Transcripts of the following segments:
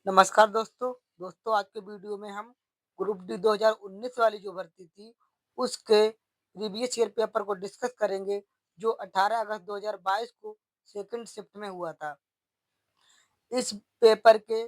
नमस्कार दोस्तों आज के वीडियो में हम ग्रुप डी 2019 वाली जो भर्ती थी उसके प्रीवियस ईयर पेपर को डिस्कस करेंगे जो 18 अगस्त 2022 को सेकंड शिफ्ट में हुआ था। इस पेपर के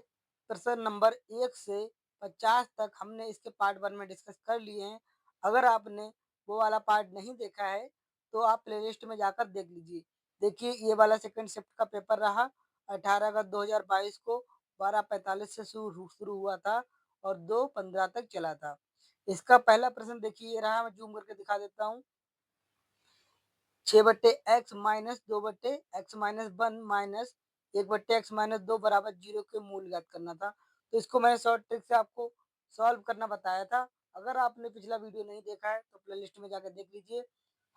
प्रश्न नंबर 1 से 50 तक हमने इसके पार्ट 1 में डिस्कस कर लिए हैं। अगर आपने वो वाला पार्ट नहीं देखा है तो आप प्लेलिस्ट में जाकर देख लीजिए। देखिए ये वाला सेकंड शिफ्ट का पेपर रहा 18 अगस्त 2022 को 12:45 से शुरू हुआ था और 2:15 तक चला था। इसका पहला प्रश्न देखिए ये रहा, मैं जूम करके दिखा देता हूँ। 6/x minus 2/x minus 1 minus 1/x minus 2 बराबर 0 के मूल ज्ञात करना था। तो इसको मैंने शॉर्ट ट्रिक से आपको सॉल्व करना बताया था। अगर आपने पिछला वीडियो नहीं देखा है तो प्लेलिस्ट में जाकर देख लीजिए।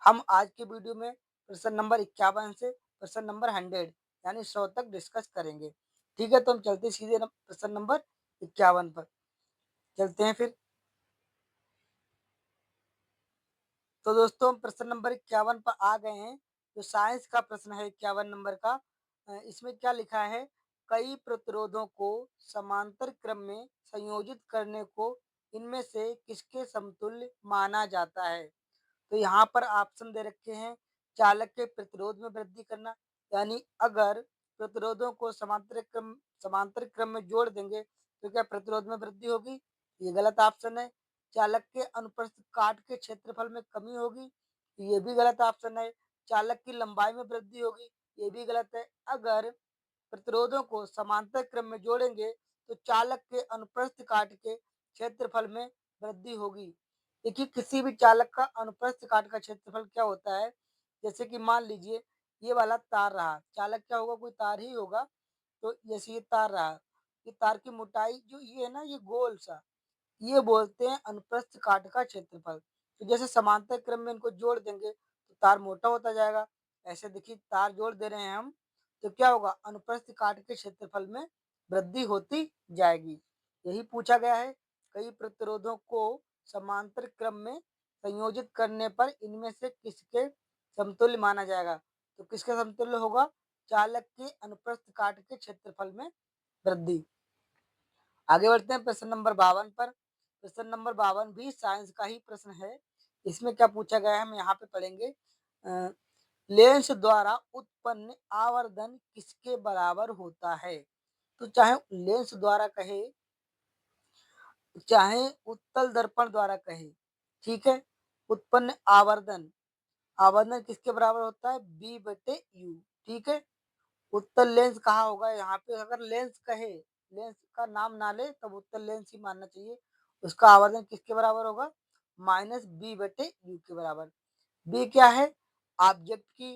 हम आज के वीडियो में प्रश्न नंबर 51 से प्रश्न नंबर 100 यानी 100 तक डिस्कस करेंगे। ठीक है, तो हम चलते सीधे प्रश्न नंबर 51 पर चलते हैं फिर। तो दोस्तों हम प्रश्न नंबर 51 पर आ गए हैं। जो साइंस का प्रश्न है 51 नंबर का, इसमें क्या लिखा है, कई प्रतिरोधों को समांतर क्रम में संयोजित करने को इनमें से किसके समतुल्य माना जाता है। तो यहाँ पर ऑप्शन दे रखे हैं, चालक के प्रतिरोध में वृद्धि करना, यानी अगर प्रतिरोधों को समांतर क्रम में जोड़ देंगे तो क्या प्रतिरोध में वृद्धि होगी, ये गलत ऑप्शन है। चालक के अनुप्रस्थ काट के क्षेत्रफल में कमी होगी, ये भी गलत ऑप्शन है। चालक की लंबाई में वृद्धि होगी, ये भी गलत है। अगर प्रतिरोधों को समांतर क्रम में जोड़ेंगे तो चालक के अनुप्रस्थ काट के क्षेत्रफल में वृद्धि होगी। देखिए किसी भी चालक का अनुप्रस्थ काट का क्षेत्रफल क्या होता है, जैसे कि मान लीजिए ये वाला तार रहा, चालक क्या होगा, कोई तार ही होगा। तो जैसे ये तार रहा, ये तार की मोटाई जो ये है ना, ये गोल सा, ये बोलते हैं अनुप्रस्थ काट का क्षेत्रफल। तो जैसे समांतर क्रम में इनको जोड़ देंगे तो तार मोटा होता जाएगा। ऐसे देखिए तार जोड़ दे रहे हैं हम, तो क्या होगा, अनुप्रस्थ काट के क्षेत्रफल में वृद्धि होती जाएगी। यही पूछा गया है, कई प्रतिरोधों को समांतर क्रम में संयोजित करने पर इनमें से किसके समतुल्य माना जाएगा। तो किसके समतुल्य होगा, चालक के अनुप्रस्थ काट के क्षेत्रफल में वृद्धि। आगे बढ़ते हैं प्रश्न नंबर 52 पर। प्रश्न नंबर 52 भी साइंस का ही प्रश्न है। इसमें क्या पूछा गया है हम यहाँ पे पढ़ेंगे। लेंस द्वारा उत्पन्न आवर्धन किसके बराबर होता है। तो चाहे लेंस द्वारा कहे चाहे उत्तल दर्पण द्वारा कहे, ठीक है, उत्पन्न आवर्धन आवर्धन किसके बराबर होता है, B/U। ठीक है, उत्तल लेंस कहा होगा यहाँ पे, अगर लेंस कहे, लेंस का नाम ना ले तब उत्तल लेंस ही मानना चाहिए। उसका आवर्धन किसके बराबर होगा, -B/U के बराबर। बी क्या है, ऑब्जेक्ट की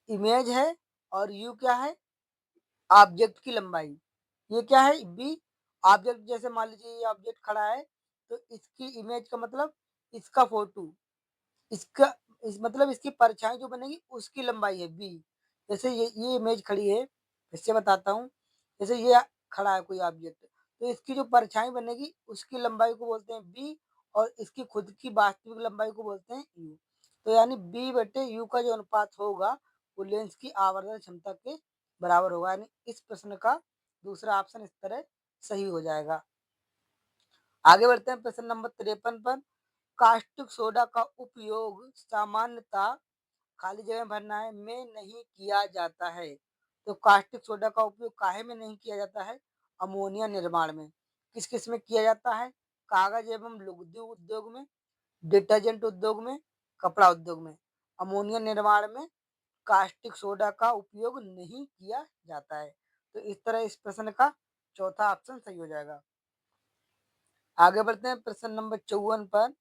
इमेज है, और यू क्या है, ऑब्जेक्ट की लंबाई। ये क्या है, बी ऑब्जेक्ट, जैसे मान लीजिए ये ऑब्जेक्ट खड़ा है तो इसकी इमेज का मतलब इसका फोटो, इसका मतलब इसकी परछाई जो बनेगी उसकी लंबाई है बी। जैसे ये इमेज खड़ी है, इससे बताता हूँ। जैसे ये खड़ा है कोई ऑब्जेक्ट, तो इसकी जो परछाई बनेगी उसकी लंबाई को बोलते हैं बी, और इसकी खुद की वास्तविक लंबाई को बोलते हैं यू। तो यानी B/U का जो अनुपात होगा वो लेंस की आवर्धन क्षमता के बराबर होगा। यानी इस प्रश्न का दूसरा ऑप्शन इस तरह सही हो जाएगा। आगे बढ़ते हैं प्रश्न नंबर 53 पर। कास्टिक सोडा का उपयोग सामान्यतः खाली जगह भरना है में नहीं किया जाता है। तो कास्टिक सोडा का उपयोग काहे में नहीं किया जाता है, अमोनिया निर्माण में। किस किस में किया जाता है, कागज एवं लुगदी उद्योग में, डिटर्जेंट उद्योग में, कपड़ा उद्योग में। अमोनिया निर्माण में कास्टिक सोडा का उपयोग नहीं किया जाता है। तो इस तरह इस प्रश्न का चौथा ऑप्शन सही हो जाएगा। आगे बढ़ते हैं प्रश्न नंबर 54 पर।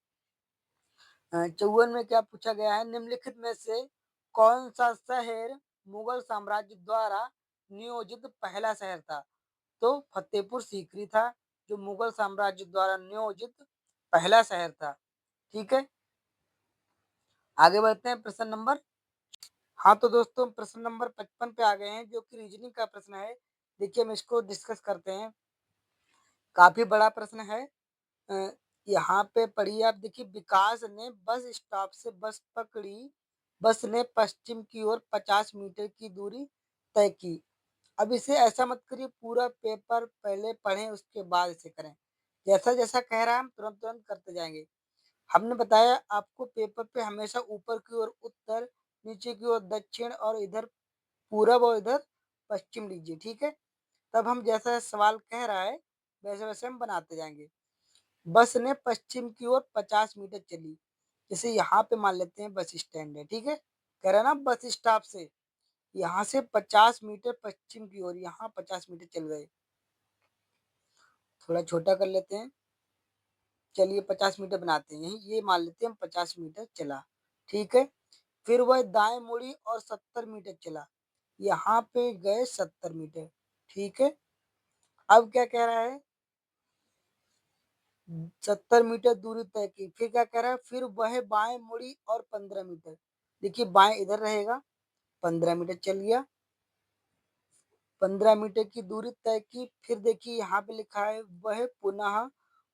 54 में क्या पूछा गया है, निम्नलिखित में से कौन सा शहर मुगल साम्राज्य द्वारा नियोजित पहला शहर था। तो फतेहपुर सीकरी था जो मुगल साम्राज्य द्वारा नियोजित पहला शहर था। ठीक है, आगे बढ़ते हैं प्रश्न नंबर, हाँ तो दोस्तों प्रश्न नंबर 55 पे आ गए हैं जो कि रीजनिंग का प्रश्न है। देखिए हम इसको डिस्कस करते हैं, काफी बड़ा प्रश्न है। अ, यहाँ पे पढ़िए आप, देखिए विकास ने बस स्टॉप से बस पकड़ी, बस ने पश्चिम की ओर 50 मीटर की दूरी तय की। अब इसे ऐसा मत करिए, पूरा पेपर पहले पढ़ें उसके बाद इसे करें। जैसा-जैसा कह रहा है हम तुरंत-तुरंत करते जाएँगे। हमने बताया आपको पेपर पे हमेशा ऊपर की ओर उत्तर, नीचे की ओर दक्षिण और इधर पूरब और इधर पश्चिम लीजिए, ठीक है? तब हम जैसा सवाल कह रहा है, वैसे-वैसे हम बनाते जाएँगे। बस ने पश्चिम की ओर 50 मीटर चली। जैसे यहाँ पे मान लेते हैं बस स्टैंड है, ठीक है? कह रहा है ना बस स्टॉप से, यहाँ से 50 मीटर पश्चिम की ओर, यहाँ 50 मीटर चल गए। थोड़ा छोटा कर लेते हैं। चलिए 50 मीटर बनाते हैं, यही ये मान लेते हैं हम 50 मीटर चला, ठीक है? फिर वह दाएँ मुड़ी और 70 मीटर चला। यहाँ पे गए 70 मीटर, ठीक है? अब क्या कह रहा है? 70 मीटर दूरी तय की। फिर क्या कह रहा है? फिर वह बाएँ मुड़ी और 15 मीटर। देखिए बाएँ इधर रहेगा, 15 मीटर चल गया। 15 मीटर की दूरी तय की। फिर देखिए यहाँ पे लिखा है वह पुनः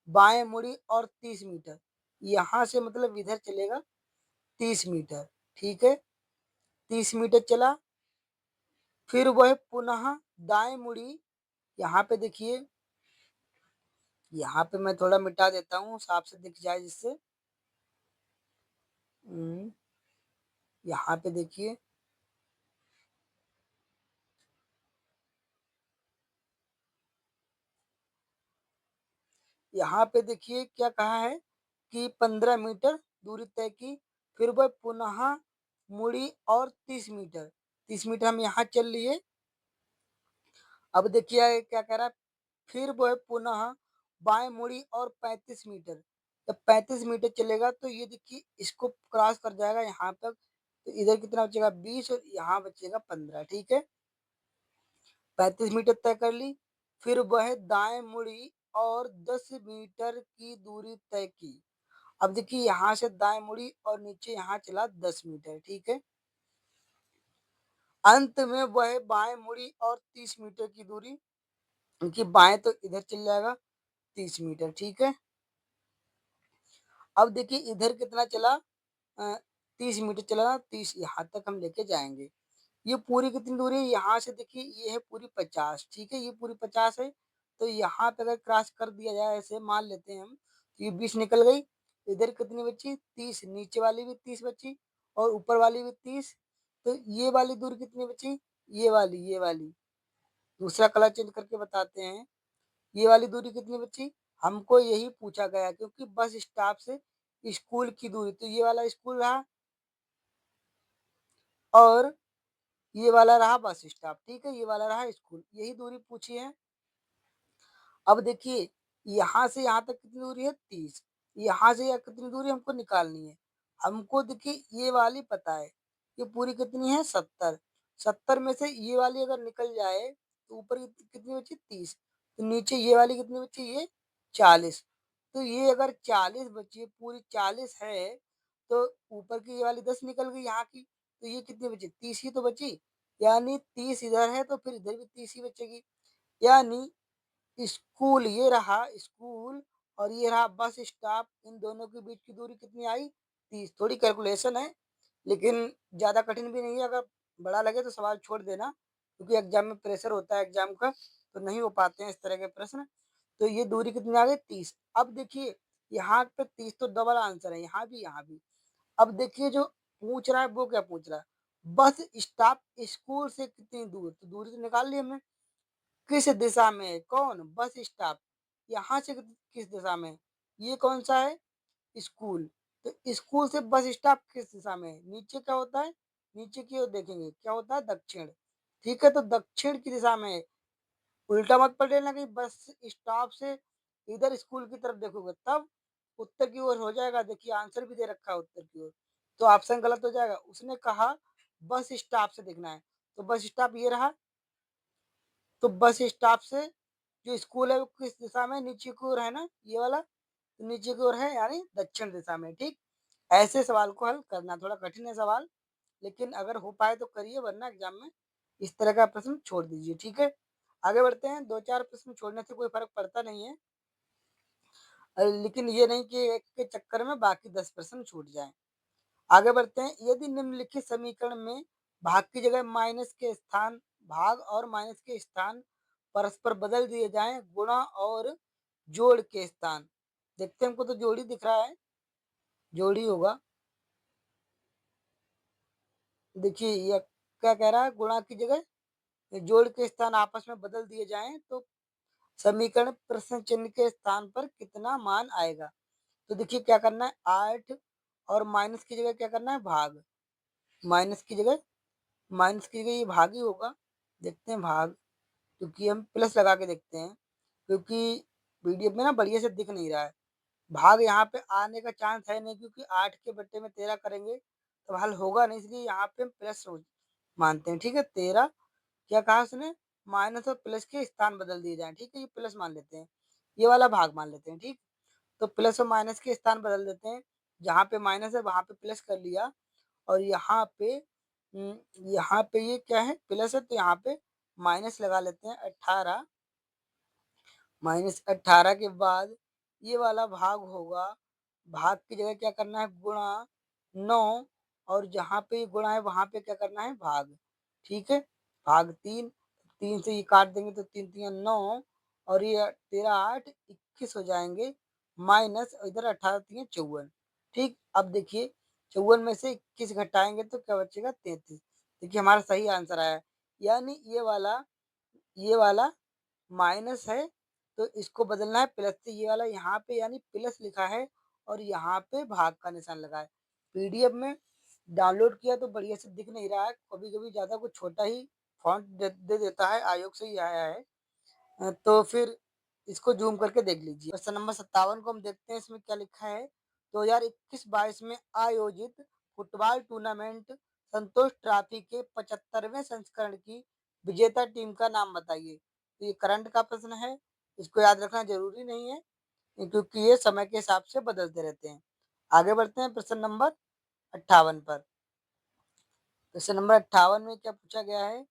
बाएँ मुड़ी और 30 मीटर। यहाँ से मतलब इधर चलेगा 30 मीटर, ठीक है? 30 मीटर चला, फिर वह पुनः दाएँ मुड़ी। यहाँ पे देखिए, यहाँ पे मैं थोड़ा मिटा देता हूँ, साफ से दिख जाए जिससे। हुँ, यहाँ पे देखिए, यहाँ पे देखिए क्या कहा है कि 15 मीटर दूरी तय की, फिर वह पुनः मुड़ी और 30 मीटर। 30 मीटर हम यहाँ चल लिए। अब देखिए क्या कह रहा है, फिर वह पुनः बाएँ मुड़ी और 35 मीटर। जब 35 मीटर चलेगा तो ये देखिए इसको क्रॉस कर जाएगा यहाँ तक, तो इधर कितना बचेगा 20 और यहाँ बचेगा 15, ठीक है? 35 मीटर तय कर ली, फिर वह दाएँ मुड़ी और 10 मीटर की दूरी तय की। अब देखिए यहाँ से दाएँ मुड़ी और नीचे यहाँ चला 10 मीटर, ठीक है? अंत में वह बाएँ मुड़ी और 30 मीटर की दूरी, क्योंकि बाएँ तो इधर चल जाएगा 30 मीटर, ठीक है? अब देखिए इधर कितना चला, 30 मीटर चला ना, 30 यहाँ तक हम लेके जाएँगे। ये पूरी कितनी दूरी है? यहाँ से देखिए ये है पूरी 50, ठीक है? ये पूरी 50 है, तो यहाँ पे अगर क्रॉस कर दिया जाए ऐसे मान लेते हैं हम, तो ये 20 निकल गई, इधर कितनी बची? 30, नीचे वाली भी 30 बची और ऊपर वाली भी 30, तो ये वाली दूरी कितनी बची? ये वाली। दूसरा कलर चेंज करके बताते हैं, ये वाली दूरी कितनी बची? हमको यही पूछा गया क्योंकि बस स्टॉप से स्कूल की दूरी, तो ये वाला स्कूल रहा और ये वाला रहा बस स्टॉप, ठीक है? ये वाला रहा स्कूल, यही दूरी पूछी है। अब देखिए यहाँ से यहाँ तक कितनी दूरी है? 30। यहाँ से यहाँ कितनी दूरी हमको निकालनी है? हमको देखिए ये वाली पता है, ये पूरी कितनी है? 70। 70 में से ये वाली अगर निकल जाए तो ऊपर कितनी बची? 30। तो नीचे ये वाली कितनी बची? ये 40। तो ये अगर 40 बची, पूरी 40 है, तो ऊपर की ये वाली 10 निकल गई यहाँ की, तो ये कितनी बची? 30 ही तो बची। यानी 30 इधर है तो फिर इधर भी 30 ही बचेगी। यानी स्कूल, ये रहा स्कूल और ये रहा बस स्टॉप, इन दोनों के बीच की दूरी कितनी आई? 30। थोड़ी कैलकुलेशन है, लेकिन ज़्यादा कठिन भी नहीं है। अगर बड़ा लगे तो सवाल छोड़ देना, क्योंकि एग्जाम में प्रेशर होता है एग्जाम का, तो नहीं हो पाते हैं इस तरह के प्रश्न। तो ये दूरी कितनी आ गई? 30। अब देखिए यहाँ पे 30 तो डबल आंसर है, यहाँ भी यहाँ भी। अब देखिए जो पूछ रहा है वो क्या पूछ रहा है? बस स्टॉप स्कूल से कितनी दूर? तो दूरी तो निकाल ली हमने। किस दिशा में है? कौन? Bus stop. यहाँ से किस दिशा में है? ये कौन सा है? स्कूल। तो स्कूल से बस स्टॉप किस दिशा में है? नीचे क्या होता है? नीचे की ओर देखेंगे, क्या होता है? दक्षिण। ठीक है, तो दक्षिण की दिशा में है। उल्टा मत पलट लेना कि बस स्टॉप से इधर स्कूल की तरफ देखोगे तब उत्तर की ओर हो जाएगा। देखिए आंसर भी दे रखा है उत्तर की ओर, तो ऑप्शन गलत हो जाएगा। उसने कहा बस स्टॉप से देखना है, तो बस स्टॉप ये रहा। तो बस स्टॉप से जो स्कूल है वो किस दिशा में? नीचे की ओर है ना, ये वाला, तो नीचे की ओर है यानी दक्षिण दिशा में। ठीक, ऐसे सवाल को हल करना थोड़ा कठिन है सवाल, लेकिन अगर हो पाए तो करिए, वरना एग्जाम में इस तरह का प्रश्न छोड़ दीजिए। ठीक है, आगे बढ़ते हैं। दो चार प्रश्न छोड़ने से कोई फर्क पड़ता नहीं है, लेकिन ये नहीं कि एक के चक्कर में बाकी 10 प्रश्न छूट जाएं। आगे बढ़ते हैं। यदि निम्नलिखित समीकरण में भाग की जगह माइनस के स्थान भाग और माइनस के स्थान परस्पर बदल दिए जाएं गुणा और जोड़ के स्थान। देखते हैं, हमको तो जोड़ी दिख रहा है, जोड़ी होगा। देखिए ये क्या कह रहा है, गुणा की जगह जोड़ के स्थान आपस में बदल दिए जाएं तो समीकरण प्रश्न चिन्ह के स्थान पर कितना मान आएगा। तो देखिए क्या करना है, 8 और माइनस की जगह क्या करना है, भाग। माइनस की जगह ये भाग ही होगा। देखते हैं भाग, क्योंकि हम प्लस लगा के देखते हैं, क्योंकि पीडीएफ में ना बढ़िया से दिख नहीं रहा है। भाग यहाँ पे आने का चांस है नहीं, क्योंकि 8 के बट्टे में 13 करेंगे तो हल होगा नहीं, इसलिए यहाँ पे हम प्लस मानते हैं। ठीक है, 13 क्या कहा उसने, माइनस और प्लस के स्थान बदल दिए जाए। ठीक है, ये प्लस मान लेते हैं, ये वाला भाग मान लेते हैं। ठीक, तो प्लस और माइनस के स्थान बदल देते हैं, जहाँ पे माइनस है वहां पे प्लस कर लिया, और यहाँ पे ये क्या है, प्लस है, तो यहाँ पे माइनस लगा लेते हैं। 18 -18 के बाद ये वाला भाग होगा, भाग की जगह क्या करना है, गुणा 9, और जहाँ पे ये गुणा है वहां पे क्या करना है, भाग। ठीक है, भाग 3, 3 से ये काट देंगे तो 3 3 9, और ये 13 8 21 हो जाएंगे, माइनस इधर 18 3 54। ठीक, अब देखिए 54 में से 21 घटाएंगे तो क्या बचेगा, 33। देखिए हमारा सही आंसर आया, यानी ये वाला माइनस है, तो इसको बदलना है प्लस से। ये वाला यहाँ पे यानी प्लस लिखा है, और यहाँ पे भाग का निशान लगा है। पीडीएफ में डाउनलोड किया तो बढ़िया से दिख नहीं रहा है, कभी कभी ज्यादा कुछ छोटा ही फॉन्ट दे देता है, आयोग से ही आया है। तो फिर इसको जूम करके देख लीजिए। क्वेश्चन नंबर 57 को हम देखते हैं, इसमें क्या लिखा है, 2021-22 में आयोजित फुटबॉल टूर्नामेंट संतोष ट्रॉफी के 75वें संस्करण की विजेता टीम का नाम बताइए। तो ये करंट का प्रश्न है, इसको याद रखना जरूरी नहीं है, क्योंकि ये समय के हिसाब से बदलते रहते हैं। आगे बढ़ते हैं प्रश्न नंबर 58 पर। प्रश्न नंबर 58 में क्या पूछा गया है,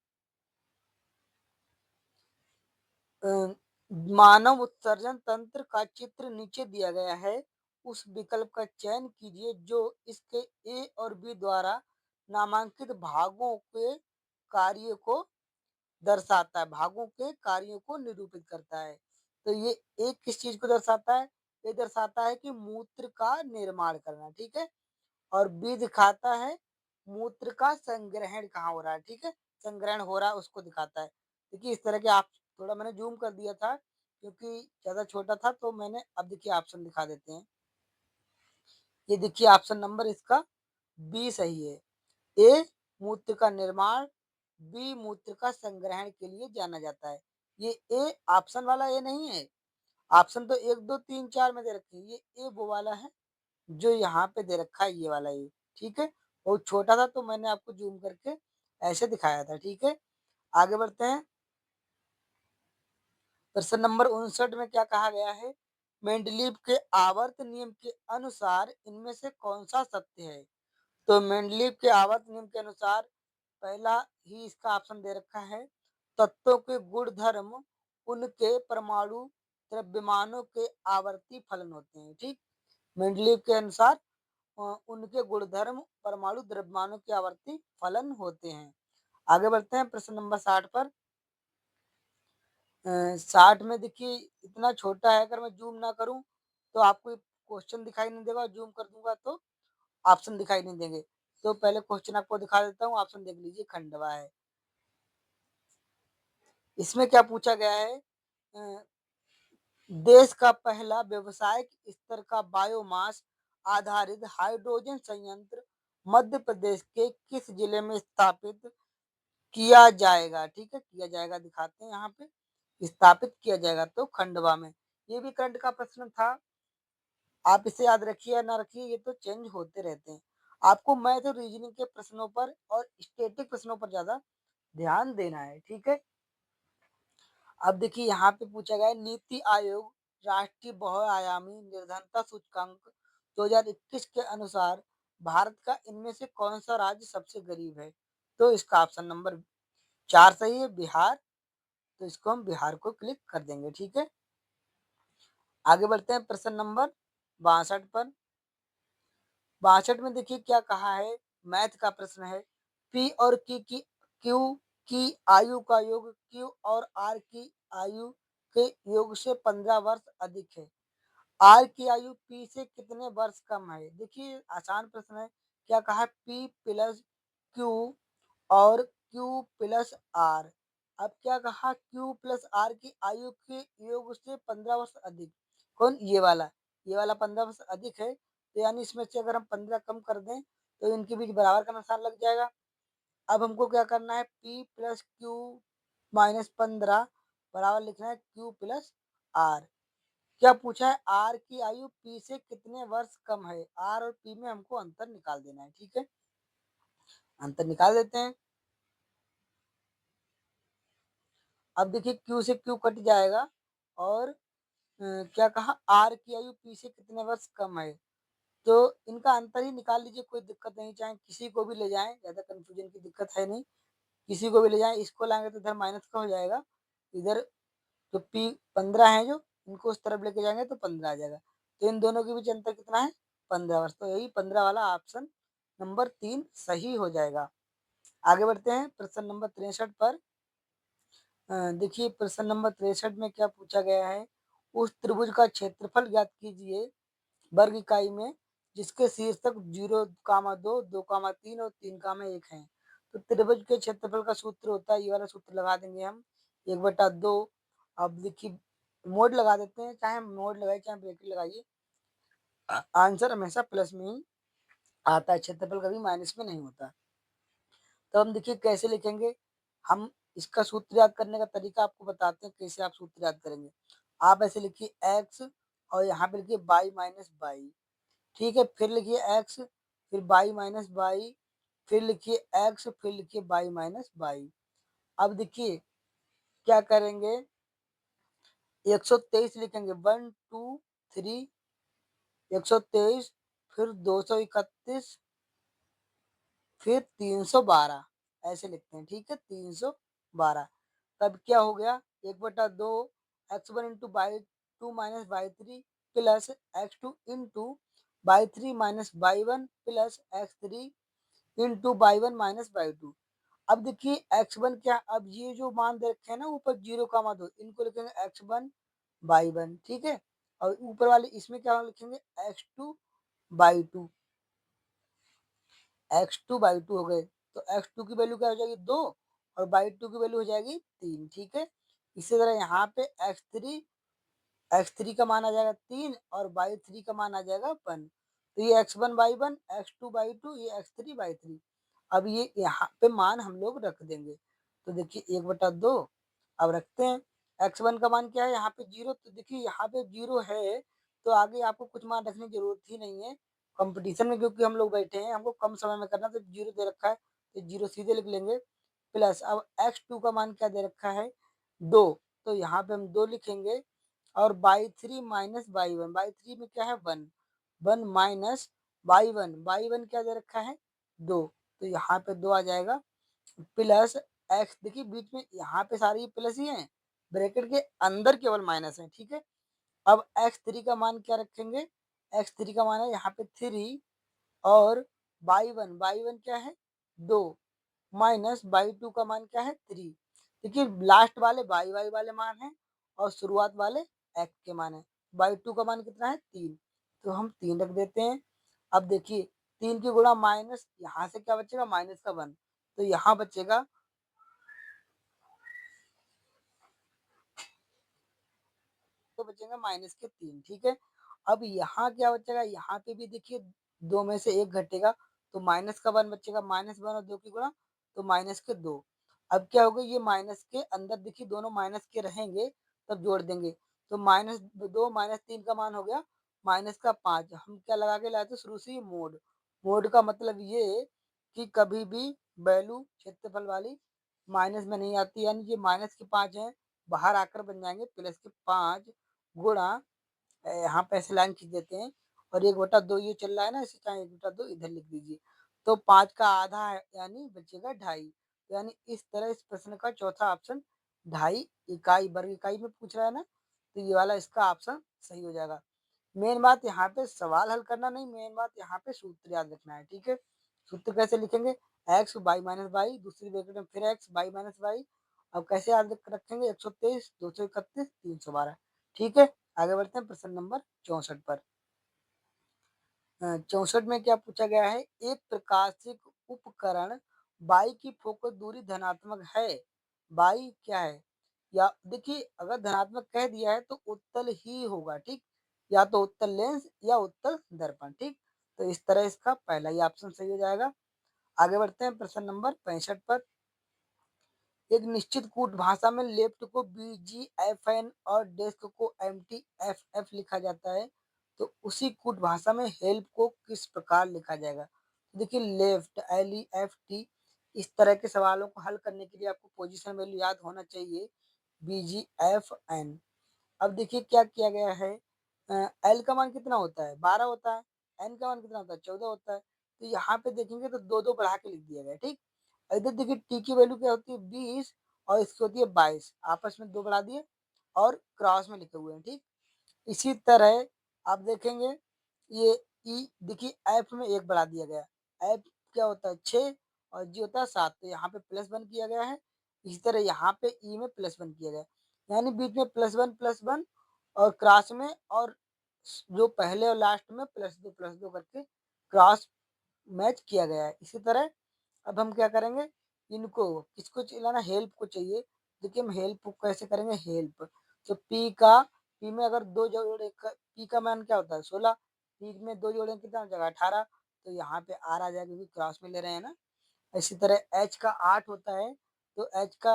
मानव उत्सर्जन तंत्र का चित्र नीचे दिया गया है, उस विकल्प का चयन कीजिए जो इसके ए और बी द्वारा नामांकित भागों के कार्य को दर्शाता है, भागों के कार्यों को निरूपित करता है। तो ये एक किस चीज को दर्शाता है, ये दर्शाता है कि मूत्र का निर्माण करना। ठीक है, और बी दिखाता है मूत्र का संग्रहण कहाँ हो रहा है। ठीक है, संग्रहण हो रहा है उसको दिखाता है। देखिए इस तरह के, आप थोड़ा मैंने जूम कर दिया था क्योंकि ज्यादा छोटा था, तो मैंने, अब देखिए ऑप्शन दिखा देते हैं। ये देखिए ऑप्शन नंबर इसका बी सही है। ए मूत्र का निर्माण, बी मूत्र का संग्रहण के लिए जाना जाता है। ये ए ऑप्शन वाला ए नहीं है, ऑप्शन तो 1 2 3 4 में दे रखे हैं, ये ए वो वाला है जो यहाँ पे दे रखा है, ये वाला ए। ठीक है, बहुत छोटा था तो मैंने आपको जूम करके ऐसे दिखाया था। ठीक है, आगे बढ़ते हैं। प्रश्न नंबर 59 में क्या कहा गया है, मेंडलीव के आवर्त नियम के अनुसार इनमें से कौन सा सत्य है। तो मेंडलीव के आवर्त नियम के अनुसार पहला ही इसका ऑप्शन दे रखा है, तत्वों के गुण धर्म उनके परमाणु द्रव्यमानों के आवर्ती फलन होते हैं। ठीक, मेंडलीव के अनुसार उनके गुणधर्म परमाणु द्रव्यमानों के आवर्ती फलन होते हैं। आगे बढ़ते हैं प्रश्न नंबर 60 पर। 60 में देखिए इतना छोटा है, अगर मैं जूम ना करूं तो आपको क्वेश्चन दिखाई नहीं देगा, जूम कर दूंगा तो ऑप्शन दिखाई नहीं देंगे। तो पहले क्वेश्चन आपको दिखा देता हूँ, ऑप्शन देख लीजिए, खंडवा है। इसमें क्या पूछा गया है, देश का पहला व्यवसायिक स्तर का बायोमास आधारित हाइड्रोजन संयंत्र मध्य प्रदेश के किस जिले में स्थापित किया जाएगा। ठीक है, किया जाएगा दिखाते हैं, यहाँ पे स्थापित किया जाएगा तो खंडवा में। ये भी करंट का प्रश्न था, आप इसे याद रखिए या ना रखिए, ये तो चेंज होते रहते हैं। आपको मैथ और रीजनिंग के प्रश्नों पर और स्टैटिक प्रश्नों पर ज्यादा ध्यान देना है। ठीक है, अब देखिए यहाँ पे पूछा गया है, नीति आयोग राष्ट्रीय बहुआयामी निर्धनता सूचकांक 2021 के अनुसार भारत का इनमें से कौन सा राज्य सबसे गरीब है। तो इसका ऑप्शन नंबर 4 सही है, बिहार। तो इसको हम बिहार को क्लिक कर देंगे। ठीक है, आगे बढ़ते हैं प्रश्न नंबर 62 पर। 62 में देखिए क्या कहा है, मैथ का प्रश्न है, पी और क्यू की आयु का योग Q और R की आयु के योग से 15 वर्ष अधिक है। R की आयु P से कितने वर्ष कम है? देखिए आसान प्रश्न है। क्या कहा है? P प्लस Q और Q प्लस R। अब क्या कहा? Q प्लस R की आयु के योग से 15 वर्ष अधिक। कौन? ये वाला। ये वाला 15 वर्ष अधिक है, तो यानी इसमें से अगर हम 15 कम कर दें, तो इनके बीच बराबर का निशान लग जाएगा। अब हमको क्या करना है? P प्लस Q माइनस 15 बराबर लिखना है Q प्लस R। क्या पूछा है? R की आयु P से कितने वर्ष कम है? R और P में हमको अंतर निकाल देना है, ठीक है? अंतर निकाल देते हैं। अब देखिए Q से Q कट जाएगा और क्या कहा? R की आयु P से कितने वर्ष कम है? तो इनका अंतर ही निकाल लीजिए, कोई दिक्कत नहीं, चाहे किसी को भी ले जाएं, ज्यादा कंफ्यूजन की दिक्कत है नहीं। किसी को भी ले जाएं, इसको लाएंगे तो इधर माइनस का हो जाएगा, इधर तो P 15 है जो, इनको उस तरफ लेके जाएंगे तो 15 आ जाएगा। तो इन दोनों के बीच अंतर कितना है? 15 वर्ष। तो यही 15 वाला ऑप्शन नंबर 3 सही हो जाएगा। आगे बढ़ते हैं प्रश्न नंबर 63 पर। देखिए प्रश्न नंबर 63 में क्या पूछा गया है? उस त्रिभुज का क्षेत्रफल ज्ञात कीजिए वर्ग इकाई में जिसके शीर्षक 0, 2, 2, 3 और 3, 1 है। तो त्रिभुज के क्षेत्रफल का सूत्र होता है, ये वाला सूत्र लगा देंगे हम, 1/2। अब देखिए मोड लगा देते हैं, चाहे मोड लगाइए चाहे ब्रैकेट लगाइए, आंसर हमेशा प्लस में ही आता है, क्षेत्रफल कभी माइनस में नहीं होता। तो हम देखिए कैसे लिखेंगे। हम इसका सूत्र याद करने का तरीका आपको बताते हैं, कैसे आप सूत्र याद करेंगे। आप ऐसे लिखिए एक्स और यहाँ पे लिखिए बाई माइनस बाई, ठीक है? फिर लिखिए एक्स, फिर बाई माइनस बाई, फिर लिखिए एक्स, फिर लिखिए बाई माइनस बाई। अब देखिए क्या करेंगे? 123 लिखेंगे, 1, 2, 3, 123, फिर 231, फिर 312, ऐसे लिखते हैं, ठीक है? 312। तब क्या हो गया? 1/2 x1 into by two minus by three plus x2 into by three minus by one plus x3 into by one minus by two. अब देखिए x1 क्या? अब ये जो मान दे रखे हैं ना ऊपर 0, 2, इनको लिखेंगे x1 बाई वन, ठीक है? और ऊपर वाले इसमें क्या लिखेंगे? x2/2, x2/2 हो गए। तो x2 की वैल्यू क्या हो जाएगी? 2, और बाई 2 की वैल्यू हो जाएगी 3, ठीक है? इसी तरह यहाँ पे x3 का मान आ जाएगा 3 और बाई 3 का मान आ जाएगा 1। तो ये x1/1, x2/2, ये x3/3। अब ये यहाँ पे मान हम लोग रख देंगे। तो देखिए 1/2 अब रखते हैं। x1 का मान क्या है? यहाँ पे 0, तो देखिए यहाँ पे 0 है, तो आगे आपको कुछ मान रखने की जरूरत ही नहीं है। कंपटीशन में क्योंकि हम लोग बैठे हैं, हमको कम समय में करना, तो 0 दे रखा है, तो 0 सीधे लिख लेंगे। प्लस अब x2 का मान क्या दे रखा है? 2, तो यहाँ पे हम 2 लिखेंगे। और बाई 3 माइनस बाई 1, बाई 3 में क्या है? 1, 1 माइनस बाई 1, बाई 1 क्या दे रखा है? 2, तो यहाँ पे 2 आ जाएगा। प्लस एक्स, देखिए बीच में यहाँ पे सारी प्लस ही हैं, ब्रैकेट के अंदर केवल माइनस है, ठीक है? अब x3 का मान क्या रखेंगे? x3 का मान है यहाँ पे 3, और बाई 1 क्या है? 2, माइनस बाई 2 का मान क्या है? 3। देखिए लास्ट वाले बाई वाई वाले मान है और शुरुआत वाले एक्स के मान है। बाई 2 का मान कितना है? 3, तो हम 3 रख देते हैं। अब देखिए 3 की गुणा माइनस, यहाँ से क्या बचेगा? माइनस का 1, तो यहाँ बचेगा, तो बचेगा माइनस के 3, ठीक है? अब यहाँ क्या बचेगा? यहाँ पे भी देखिए 2 में से 1 घटेगा, तो माइनस का 1 बचेगा, -1 और 2 की गुणा, तो माइनस के 2। अब क्या होगा? ये माइनस के अंदर देखिए दोनों माइनस के रहेंगे, तब जोड़ देंगे, तो -2 -3 का मान हो गया -5। हम क्या लगा के लाए थे शुरू से? ही मोड। मोड का मतलब ये कि कभी भी वैल्यू क्षेत्रफल वाली माइनस में नहीं आती, यानी ये -5 है, बाहर आकर बन जाएंगे +5 गुणा, यहाँ पे ऐसे लाइन खींच देते हैं, और 1/2 ये चल रहा है ना, इसे चाहे 1/2 इधर लिख दीजिए, तो 5 का आधा है, यानी बचेगा 2.5। यानी इस तरह इस प्रश्न का चौथा ऑप्शन 2.5 इकाई, वर्ग इकाई में पूछ रहा है ना, तो ये वाला इसका ऑप्शन सही हो जाएगा। मेन बात यहाँ पे सवाल हल करना नहीं, मेन बात यहाँ पे सूत्र याद रखना है, ठीक है? सूत्र कैसे लिखेंगे? एक्स वाई माइनस वाई, दूसरी ब्रैकेट में फिर एक्स वाई माइनस वाई। अब कैसे याद रखेंगे, 123, 231, 312। ठीक है, आगे बढ़ते हैं प्रश्न नंबर 64 पर। 64 में क्या पूछा गया है, एक प्रकाशिक उपकरण बाई की फोकस दूरी धनात्मक है, बाई क्या है, या देखिए अगर धनात्मक कह दिया है तो उत्तल ही होगा, ठीक, या तो उत्तल लेंस या उत्तल दर्पण, ठीक। तो इस तरह इसका पहला ही ऑप्शन सही हो जाएगा। आगे बढ़ते हैं प्रश्न नंबर 65 पर। एक निश्चित कूट भाषा में लेफ्ट को BGFN और डेस्क को MTFF लिखा जाता है, तो उसी कूट भाषा में हेल्प को किस प्रकार लिखा जाएगा। तो देखिए लेफ्ट LEFT, इस तरह के सवालों को हल करने के लिए आपको पोजीशन वैल्यू याद होना चाहिए, BGFN। अब देखिए क्या किया गया है, एल का मान कितना होता है, 12 होता है, एन का मान कितना होता है, 14 होता है। तो यहाँ पे देखेंगे तो दो दो बढ़ा के लिख दिया गया, ठीक। इधर देखिए टी की वैल्यू क्या होती है 20 और इसकी होती है 22, आपस में दो बढ़ा दिए और क्रॉस में लिखे हुए हैं, ठीक। इसी तरह आप देखेंगे ये ई, देखिए एफ में एक बढ़ा दिया गया, एफ क्या होता है 6 और जी होता है 7, तो यहाँ पे +1 किया गया है। इसी तरह यहाँ पे ई में +1 किया गया, यानी बीच में +1 और क्रॉस में, और जो पहले और लास्ट में +2 करके क्रॉस मैच किया गया है। इसी तरह अब हम क्या करेंगे, इनको किसको चिल्लाना, हेल्प को चाहिए। देखिए हम हेल्प को कैसे करेंगे, हेल्प तो पी में अगर दो जोड़े, पी का मान क्या होता है 16, पी में दो जोड़े कितना हो जाएगा 18, तो यहाँ पे आर आ जाएगा क्योंकि क्रॉस में ले रहे हैं ना। इसी तरह एच का 8 होता है, तो एच का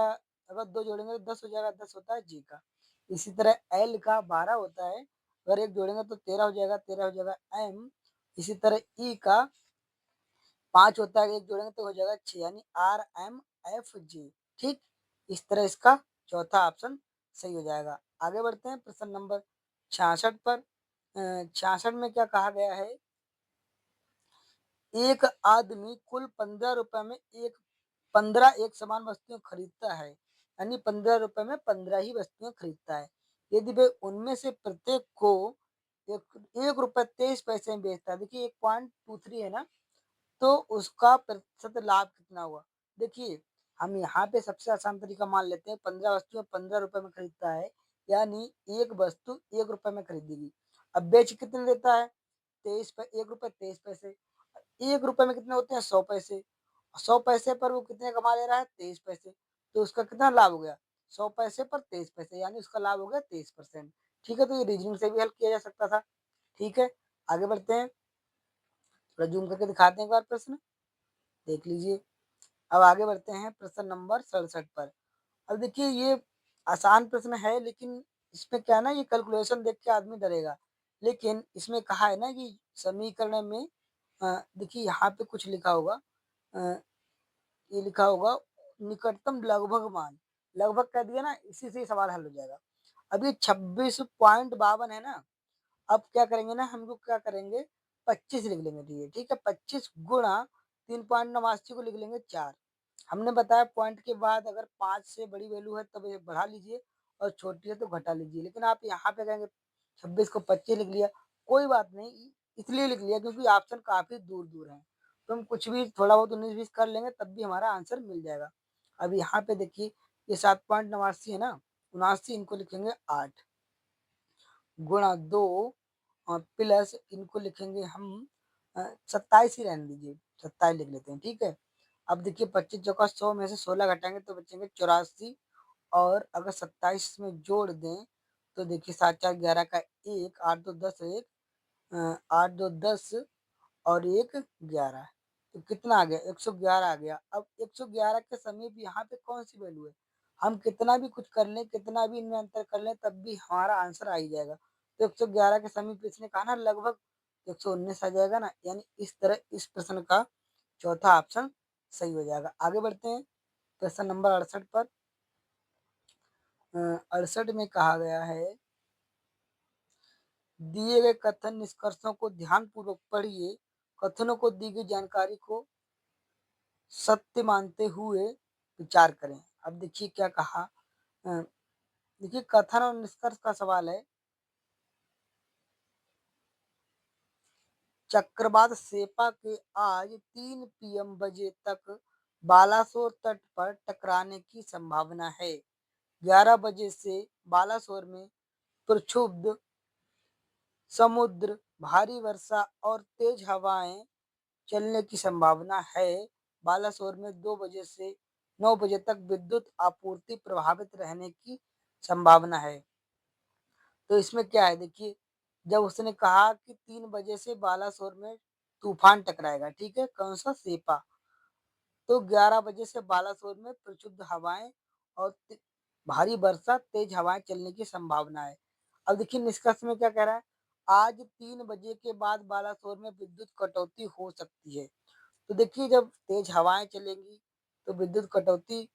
अगर दो जोड़ेंगे तो 10 हो जाएगा, 10 होता है जी का। इसी तरह एल का 12 होता है, अगर एक जोड़ेंगे तो 13 हो जाएगा, 13 हो जाएगा एम। इसी तरह ई का 5 होता है, एक जोड़ेंगे तो हो जाएगा 6, यानी RMFG, ठीक। इस तरह इसका चौथा ऑप्शन सही हो जाएगा। आगे बढ़ते हैं प्रश्न नंबर 66 पर। 66 में क्या कहा गया है, एक आदमी कुल 15 रुपए में 15 एक समान वस्तुएं खरीदता है, यानी 15 रुपए में 15 ही वस्तुएं खरीदता है। यदि वह उनमें से प्रत्येक को 1 रुपए 23 पैसे में बेचता है, देखिए 1.23 है ना, तो उसका प्रतिशत लाभ कितना हुआ। देखिए हम यहाँ पे सबसे आसान तरीका मान लेते हैं, 15 वस्तुएं 15 रुपए में खरीदता है, यानी एक वस्तु 1 रुपए में खरीदेगी। अब बेच कितने देता है, 1 रुपए 23 पैसे। 1 रुपए में कितने होते हैं 100 पैसे, 100 पैसे पर वो कितने कमा ले रहा है 23 पैसे, तो उसका कितना लाभ हो गया, 100 पैसे पर 23 पैसे, यानी उसका लाभ हो गया 23%। ठीक है, तो ये रीजनिंग से भी हल किया जा सकता था। ठीक है, आगे बढ़ते हैं, थोड़ा जूम करके दिखाते हैं एक बार प्रश्न, देख लीजिए। अब आगे बढ़ते हैं प्रश्न नंबर 67 पर। अब देखिए ये आसान प्रश्न है, लेकिन इसमें क्या है ना, ये कैलकुलेशन देख के आदमी डरेगा। लेकिन इसमें कहा है ना कि समीकरण में देखिए यहाँ पे कुछ लिखा होगा, अ, ये लिखा होगा निकटतम लगभग मान, लगभग कह दिया ना, इसी से सवाल हल हो जाएगा। अब ये 26.52 है ना, अब क्या करेंगे ना, हम लोग क्या करेंगे 25 लिख लेंगे, ठीक है 25 गुणा 3.89 को लिख लेंगे 4। हमने बताया पॉइंट के बाद अगर 5 से बड़ी वैल्यू है तब ये बढ़ा लीजिए और छोटी है तो घटा लीजिए, लेकिन आप यहाँ पे कहेंगे 26 को 25 लिख लिया, कोई बात नहीं, इसलिए लिख लिया क्योंकि ऑप्शन काफी दूर दूर है, तो हम कुछ भी थोड़ा बहुत 19-20 कर लेंगे तब भी हमारा आंसर मिल जाएगा। अब यहाँ पे देखिए ये 7.89 है ना, 79 इनको लिखेंगे 8 गुणा 2 और प्लस इनको लिखेंगे हम 27 ही रहने दीजिए, 27 लिख लेते हैं, ठीक है। अब देखिए 25 चौका 100 में से 16 घटाएंगे तो बचेंगे 84, और अगर 27 में जोड़ दें तो देखिए 7 4 11 का 1, 8 2 10 1, 8 2 10 और 1 11, तो कितना आ गया 111 आ गया। अब 111 के समीप यहाँ पे कौन सी वैल्यू है, हम कितना भी कुछ कर लें, कितना भी इनमें अंतर कर लें, तब भी हमारा आंसर आ ही जाएगा। तो 111 के समीप इसने कहा ना लगभग, 119 आ जाएगा ना, यानी इस तरह इस प्रश्न का चौथा ऑप्शन सही हो जाएगा। आगे बढ़ते हैं प्रश्न नंबर 68 पर। 68 में कहा गया है, दिए गए कथन निष्कर्षों को ध्यानपूर्वक पढ़िए, कथनों को दी गई जानकारी को सत्य मानते हुए विचार करें। अब देखिए क्या कहा, अ, देखिए कथन और निष्कर्ष का सवाल है। चक्रवात सेपा के आज 3 पीएम बजे तक बालासोर तट पर टकराने की संभावना है। 11 बजे से बालासोर में प्रक्षुब्ध समुद्र, भारी वर्षा और तेज हवाएं चलने की संभावना है। बालासोर में 2 बजे से 9 बजे तक विद्युत आपूर्ति प्रभावित रहने की संभावना है। तो इसमें क्या है देखिए, जब उसने कहा कि 3 बजे से बालासोर में तूफान टकराएगा, ठीक है? कौन-सा? सेपा। तो 11 बजे से बालासोर में प्रक्षुब्ध हवाएं और भारी वर्षा, तेज हवाएं चलने की संभावना है। अब देखिए निष्कर्ष में क्या कह रहा है, आज 3 बजे के बाद बालासोर में विद्युत कटौती हो सकती है। तो देखिए जब तेज हवाएं चलेंगी तो विद्युत कटौती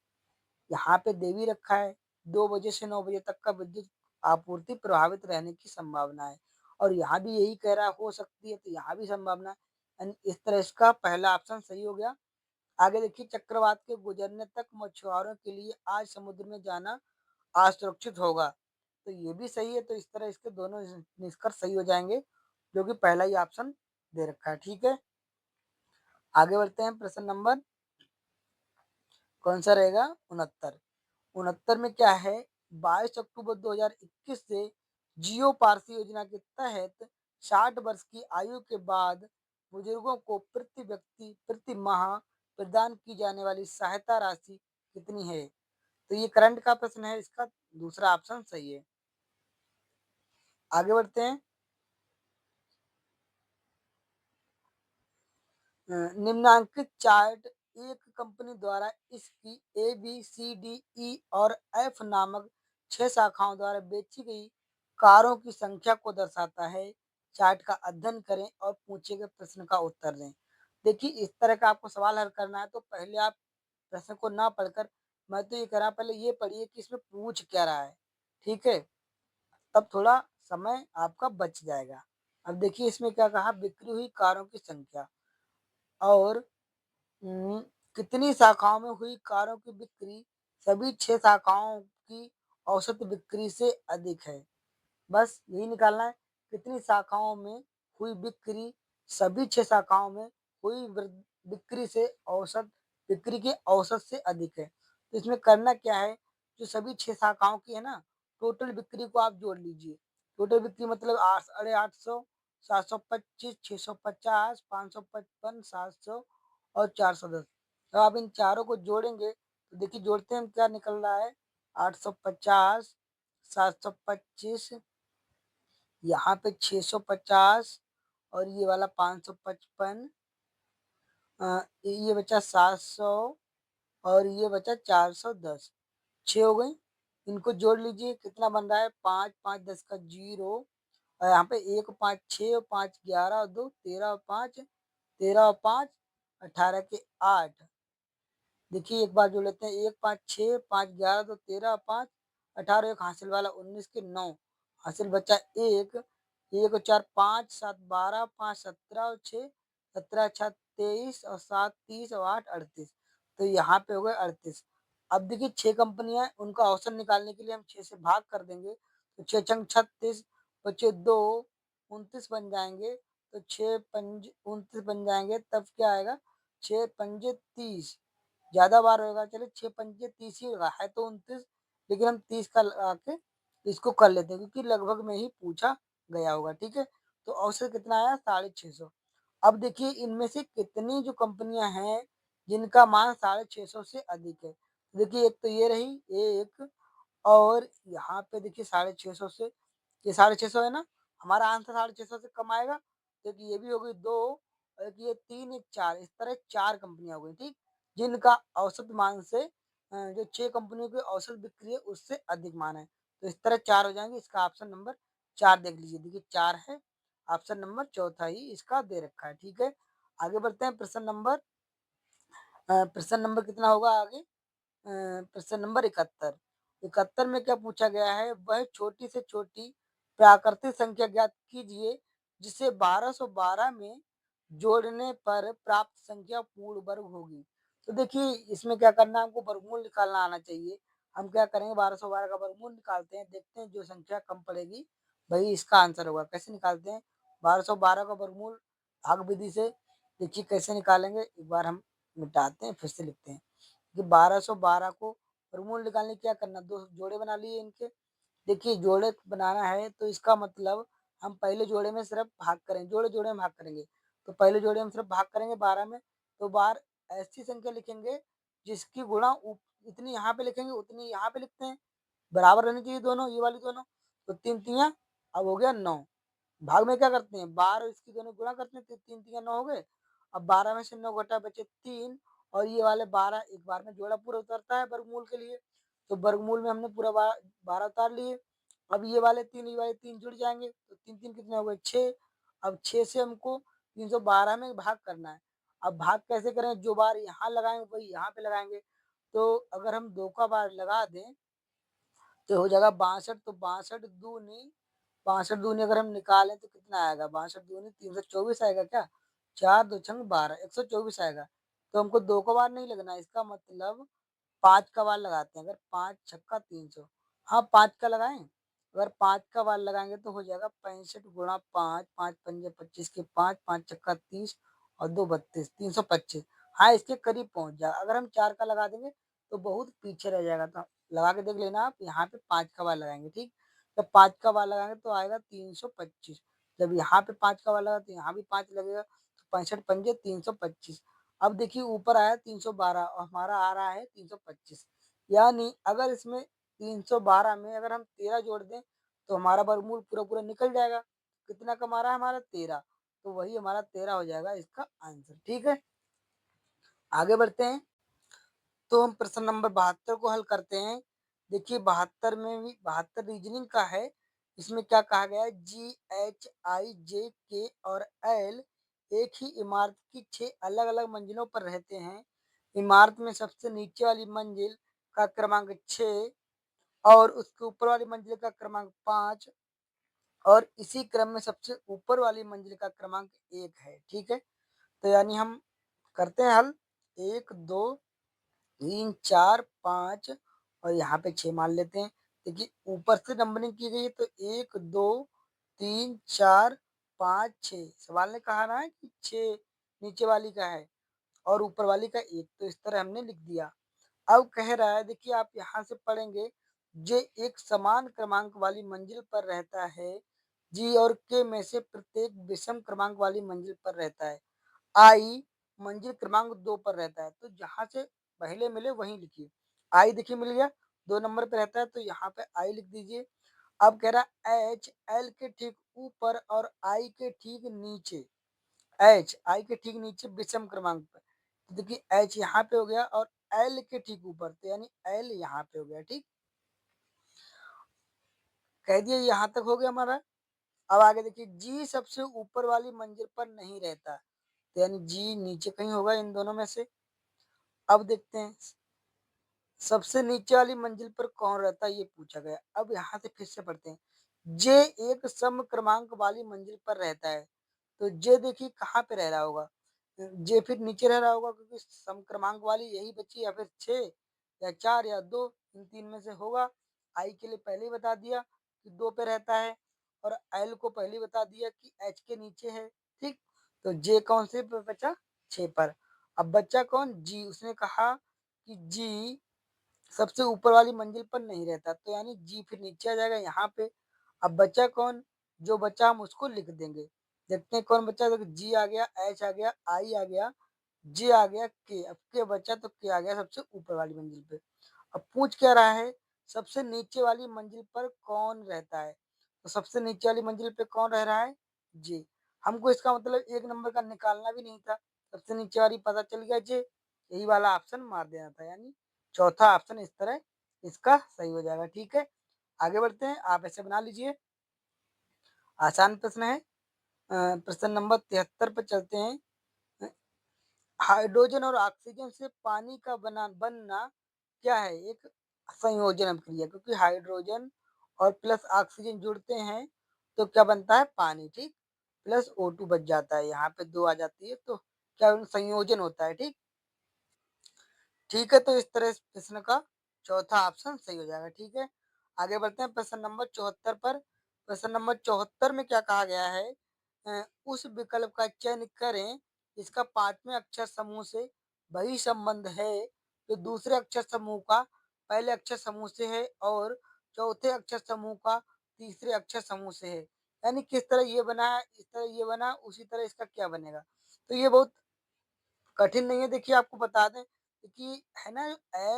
यहाँ पे दे भी रखा है। 2 बजे से 9 बजे तक का विद्युत आपूर्ति प्रभावित रहने की संभावना है और यहाँ भी यही कह रहा है हो सकती है, तो यहाँ भी संभावना है। यानी इस तरह इसका पहला ऑप्शन सही हो गया। आगे देखिए, चक्रवात के गुजरने तक मछुआरों के लिए आज समुद्र में जाना असुरक्षित होगा। तो ये भी सही है, तो इस तरह इसके दोनों निष्कर्ष सही हो जाएंगे, जो कि पहला ही ऑप्शन दे रखा है। ठीक है, आगे बढ़ते हैं। प्रश्न नंबर कौन सा रहेगा? 69। 69 में क्या है, 22 अक्टूबर 2021 से जियो पारसी योजना के तहत 60 वर्ष की आयु के बाद बुजुर्गों को प्रति व्यक्ति प्रति माह प्रदान की जाने वाली सहायता राशि कितनी है? तो ये करंट का प्रश्न है, इसका दूसरा ऑप्शन सही है। आगे बढ़ते हैं। निम्नांकित चार्ट एक कंपनी द्वारा इसकी A B C D E और एफ नामक 6 शाखाओं द्वारा बेची गई कारों की संख्या को दर्शाता है। चार्ट का अध्ययन करें और पूछे गए प्रश्न का उत्तर दें। देखिए इस तरह का आपको सवाल हल करना है तो पहले आप प्रश्न को ना पढ़कर, मैं तो ये कह रहा पहले ये पढ़िए कि इसमें पूछ क्या रहा है, ठीक है? तब थोड़ा समय आपका बच जाएगा। अब देखिए इसमें क्या कहा, बिक्री हुई कारों की संख्या और उम, कितनी शाखाओं में हुई कारों की बिक्री सभी 6 शाखाओं की औसत बिक्री से अधिक है। बस यही निकालना है, कितनी शाखाओं में हुई बिक्री सभी 6 शाखाओं में हुई बिक्री से औसत बिक्री के औसत से अधिक है। तो इसमें करना क्या है, जो सभी 6 शाखाओं की है ना, टोटल बिक्री को आप जोड़ लीजिए। टोटल बिक्री मतलब 800, 725, 650, 555, 700 और 410। जब आप इन चारों को जोड़ेंगे तो देखिए जोड़ते हैं क्या निकल रहा है, 850, 725, यहाँ पे 650 और ये वाला 555, ये बचा 700 और ये बचा 410। 6 हो गई। इनको जोड़ लीजिए, कितना बन रहा है, 5, 5 10 का 0 और यहाँ पे 1 5 6 और 5 11 और 2 13 और 5 13 और 5 18 के 8। देखिए एक बार जोड़ लेते हैं, 1 5 6 5 11 तो 13 5 18, एक हासिल वाला 19 के 9, हासिल बचा 1, 1 और 4 5 7 12 5 17 और 6 17 6 23 और 7 30 और 8 38। तो यहाँ पे हो गए 38। अब देखिए 6 कंपनियां हैं, उनका औसत निकालने के लिए हम 6 से भाग कर देंगे तो 6 छंग 36, बचे 2, 29 बन जाएंगे। तो 6 पंज 29 बन जाएंगे, तब क्या आएगा, 6 पंजे 30, ज़्यादा बार होगा, चलिए 6 पंजे 30 ही होगा, है तो 29, लेकिन हम 30 का लगा के इसको कर लेते हैं क्योंकि लगभग में ही पूछा गया होगा, ठीक है? तो औसत कितना आया, 650। अब देखिए इनमें से कितनी जो कंपनियां हैं जिनका मान 650 से अधिक है। देखिए एक तो ये रही एक, और यहाँ पे देखिए 650 से, ये 650 है ना, हमारा आंसर 650 से कम आएगा। क्योंकि ये भी हो गई 2 और एक ये 3 एक 4, इस तरह 4 कंपनियां हो गई, ठीक, जिनका औसत मान से जो 6 कंपनियों की औसत बिक्री है उससे अधिक मान है। तो इस तरह 4 हो जाएंगे, इसका ऑप्शन नंबर 4 देख लीजिए, देखिए 4 है, ऑप्शन नंबर चौथा ही इसका दे रखा है। ठीक है, आगे बढ़ते हैं। प्रश्न नंबर कितना होगा आगे? प्रश्न नंबर 71। 71 में क्या पूछा गया है, वह छोटी से छोटी प्राकृतिक संख्या ज्ञात कीजिए जिसे 1212 में जोड़ने पर प्राप्त संख्या पूर्ण वर्ग होगी। तो देखिए इसमें क्या करना है, हमको वर्गमूल निकालना आना चाहिए। हम क्या करेंगे, 1212 का वर्गमूल निकालते हैं, देखते हैं जो संख्या कम पड़ेगी वही इसका आंसर होगा। कैसे निकालते हैं, 1212 का वर्गमूल भाग विधि से देखिए कैसे निकालेंगे, एक बार हम मिटाते हैं फिर से लिखते हैं कि 1212 को वर्गमूल निकालने क्या करना, दो जोड़े बना लिए इनके। देखिए जोड़े बनाना है तो इसका मतलब हम पहले जोड़े में सिर्फ भाग करें, जोड़े जोड़े में भाग करेंगे। तो पहले जोड़े में सिर्फ भाग करेंगे 12 में, तो बार ऐसी संख्या लिखेंगे जिसकी गुणा इतनी यहाँ पे लिखेंगे उतनी यहाँ पे लिखते हैं, बराबर रहनी चाहिए दोनों, ये वाली दोनों। तो तीन तिया अब हो गया 9। भाग में क्या करते हैं, 12 इसकी दोनों गुणा करते हैं, तो तीन तिया 9 हो गए। अब 12 में से 9 घटा बचे 3, और ये वाले 12 एक बार में जोड़ा पूरा उतरता है वर्गमूल के लिए, तो वर्गमूल में हमने पूरा 12 उतार लिए। अब ये वाले तीन जुड़ जाएंगे, तो तीन तीन कितने हो गए 6। अब 6 से हमको 312 में भाग करना है। अब भाग कैसे करें, जो बार यहाँ लगाएंगे वही यहाँ पे लगाएंगे। तो अगर हम 2 का बार लगा दें तो हो जाएगा 62, तो 62 दूनी अगर हम निकालें तो कितना आएगा, 62 दूनी 324 आएगा क्या, 4 2 छंग 12, 124 आएगा। तो हमको 2 का बार नहीं लगना, इसका मतलब 5 का बार लगाते हैं। अगर 5 छक्का 300, हाँ 5 का लगाएं। अगर 5 का बार लगाएंगे तो हो जाएगा 65 गुणा 5, 5 पंजे 25 के 5, 5 छक्का 30 और 2 32, 325। हाँ इसके करीब पहुंच जाएगा। अगर हम 4 का लगा देंगे तो बहुत पीछे रह जाएगा, तो लगा के देख लेना आप, यहाँ पे 5 का बार लगाएंगे, ठीक। जब 5 का बार लगाएंगे तो आएगा 325। जब यहाँ पे 5 का बार लगा तो यहाँ भी 5 लगेगा, तो 65 पंजे 325। अब देखिए ऊपर आया 312 और हमारा आ रहा है 325, यानी अगर इसमें 312 में अगर हम 13 जोड़ दें तो हमारा वर्गमूल पूरा पूरा निकल जाएगा। कितना कम आ रहा है हमारा 13, तो वही हमारा 13 हो जाएगा इसका आंसर, ठीक है। आगे बढ़ते हैं, तो हम प्रश्न नंबर 72 को हल करते हैं। देखिए 72 में भी 72 रीजनिंग का है। इसमें क्या कहा गया है, GHI JK और L एक ही इमारत की 6 अलग अलग मंजिलों पर रहते हैं। इमारत में सबसे नीचे वाली मंजिल का क्रमांक 6 और उसके ऊपर वाली मंजिल का क्रमांक 5 और इसी क्रम में सबसे ऊपर वाली मंजिल का क्रमांक 1 है, ठीक है। तो यानी हम करते हैं हल, 1 2 3 4 5 और यहाँ पे 6 मान लेते हैं। देखिए ऊपर से नंबरिंग की गई है तो 1 2 3 4 5 6, सवाल ने कहा ना है कि 6 नीचे वाली का है और ऊपर वाली का 1, तो इस तरह हमने लिख दिया। अब कह रहा है, देखिए आप यहाँ से पढ़ेंगे, जे एक समान क्रमांक वाली मंजिल पर रहता है, जी और के में से प्रत्येक विषम क्रमांक वाली मंजिल पर रहता है, आई मंजिल क्रमांक 2 पर रहता है। तो जहां से पहले मिले वहीं लिखिए। आई देखिए मिल गया, 2 नंबर पे रहता है तो यहाँ पे आई लिख दीजिए। अब कह रहा है एच एल के ठीक ऊपर और आई के ठीक नीचे, एच आई के ठीक नीचे विषम क्रमांक पर, तो देखिए एच यहाँ पे हो गया और एल के ठीक ऊपर, तो यानी एल यहाँ पे हो गया, ठीक। कह दिया यहाँ तक हो गया हमारा। अब आगे देखिए जी सबसे ऊपर वाली मंजिल पर नहीं रहता, तो यानी जी नीचे कहीं होगा इन दोनों में से। अब देखते हैं सबसे नीचे वाली मंजिल पर कौन रहता है, ये पूछा गया। अब यहाँ से फिर से पढ़ते हैं, जे एक सम क्रमांक वाली मंजिल पर रहता है, तो जे देखिए कहाँ पे रह रहा होगा, जे फिर नीचे रह रहा होगा क्योंकि सम क्रमांक वाली यही बची, या फिर 6 या 4 या 2, इन तीन में से होगा। आई के लिए पहले ही बता दिया कि 2 पे रहता है और एल को पहले ही बता दिया कि एच के नीचे है, ठीक। तो जे कौन से पे बचा, 6 पर। अब बच्चा कौन, जी, उसने कहा कि जी सबसे ऊपर वाली मंजिल पर नहीं रहता, तो यानी जी फिर नीचे आ जाएगा यहाँ पे। अब बचा कौन, जो बचा हम उसको लिख देंगे। देखते हैं कौन बचा, देखो जी आ गया, एच आ गया, आई आ गया, जे आ गया, के। अब के बचा तो के आ गया सबसे ऊपर वाली मंजिल पे। अब पूछ क्या रहा है, सबसे नीचे वाली मंजिल पर कौन रहता है, तो सबसे नीचे वाली मंजिल पे कौन रह रहा है, जे। हमको इसका मतलब 1 नंबर का निकालना भी नहीं था, सबसे नीचे वाली पता चल गया जे, यही वाला ऑप्शन मार देना था, यानी चौथा ऑप्शन इस तरह इसका सही हो जाएगा, ठीक है। आगे बढ़ते हैं, आप ऐसे बना लीजिए। आसान प्रश्न है। प्रश्न नंबर 73 पर चलते हैं। हाइड्रोजन और ऑक्सीजन से पानी का बनना क्या है, एक संयोजन अभिक्रिया, क्योंकि हाइड्रोजन और प्लस ऑक्सीजन जुड़ते हैं तो क्या बनता है, पानी, ठीक। प्लस O2 बच जाता है, यहाँ पे 2 आ जाती है, तो क्या संयोजन होता है, ठीक। ठीक है, तो इस तरह इस प्रश्न का चौथा ऑप्शन सही हो जाएगा, ठीक है। आगे बढ़ते हैं प्रश्न नंबर 74 पर। प्रश्न नंबर 74 में क्या कहा गया है, उस विकल्प का चयन करें जिसका पांचवें अक्षर समूह से वही संबंध है जो दूसरे अक्षर समूह का पहले अक्षर समूह से है और चौथे अक्षर समूह का तीसरे अक्षर समूह से है। यानी किस तरह ये बना है, इस तरह ये बना, उसी तरह इसका क्या बनेगा। तो ये बहुत कठिन नहीं है। देखिए आपको बता दें कि है ना,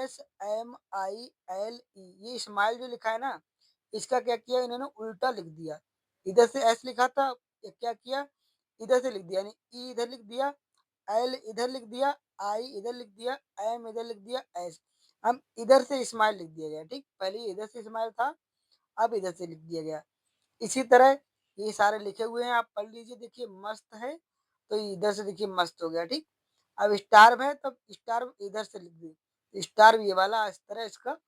SMILE, ये स्माइल जो लिखा है ना, इसका क्या किया इन्होंने, उल्टा लिख दिया। इधर से एस लिखा था, ये क्या किया, इधर से लिख दिया, यानी ई इधर लिख दिया, एल इधर लिख दिया, आई इधर लिख दिया, एम इधर लिख दिया, एस हम इधर से स्माइल लिख दिया गया। ठीक, पहले इधर से स्माइल था, अब इधर से लिख दिया गया। इसी तरह ये सारे लिखे हुए हैं, आप पढ़ लीजिए। देखिए मस्त है, तो इधर से देखिए मस्त हो गया। ठीक, अब स्टार है, तब स्टार इधर से लिख दी, स्टार ये वाला, इस तरह इसका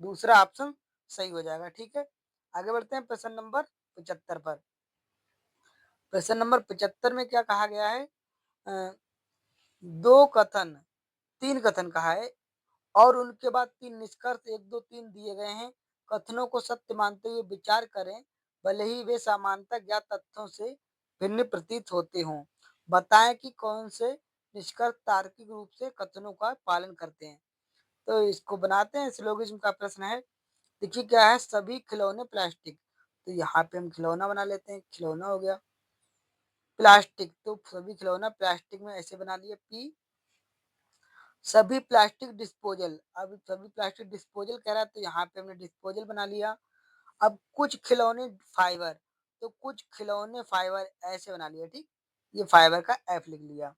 दूसरा ऑप्शन सही हो जाएगा। ठीक है, आगे बढ़ते हैं प्रश्न नंबर 75 पर। प्रश्न नंबर 75 में क्या कहा गया है, अ, दो कथन, तीन कथन कहा है और उनके बाद तीन निष्कर्ष एक दो तीन दिए गए हैं। कथनों को सत्य मानते हुए विचार करें, भले ही वे समानता ज्ञात तथ्यों से भिन्न प्रतीत होते हों। बताएं कि कौन से निष्कर्ष तार्किक रूप से कथनों का पालन करते हैं। तो इसको बनाते हैं, सिलोगिज्म का प्रश्न है। देखिए क्या है, सभी खिलौने प्लास्टिक, तो यहाँ पे हम खिलौना बना लेते हैं, खिलौना हो गया प्लास्टिक, तो सभी खिलौना प्लास्टिक में ऐसे बना लिए पी। सभी प्लास्टिक डिस्पोजल, अब सभी प्लास्टिक डिस्पोजल कह रहा है, तो यहाँ पे हमने डिस्पोजल बना लिया। अब कुछ खिलौने फाइबर, तो कुछ खिलौने फाइबर ऐसे बना लिया। ठीक, ये फाइबर का एफ लिख लिया।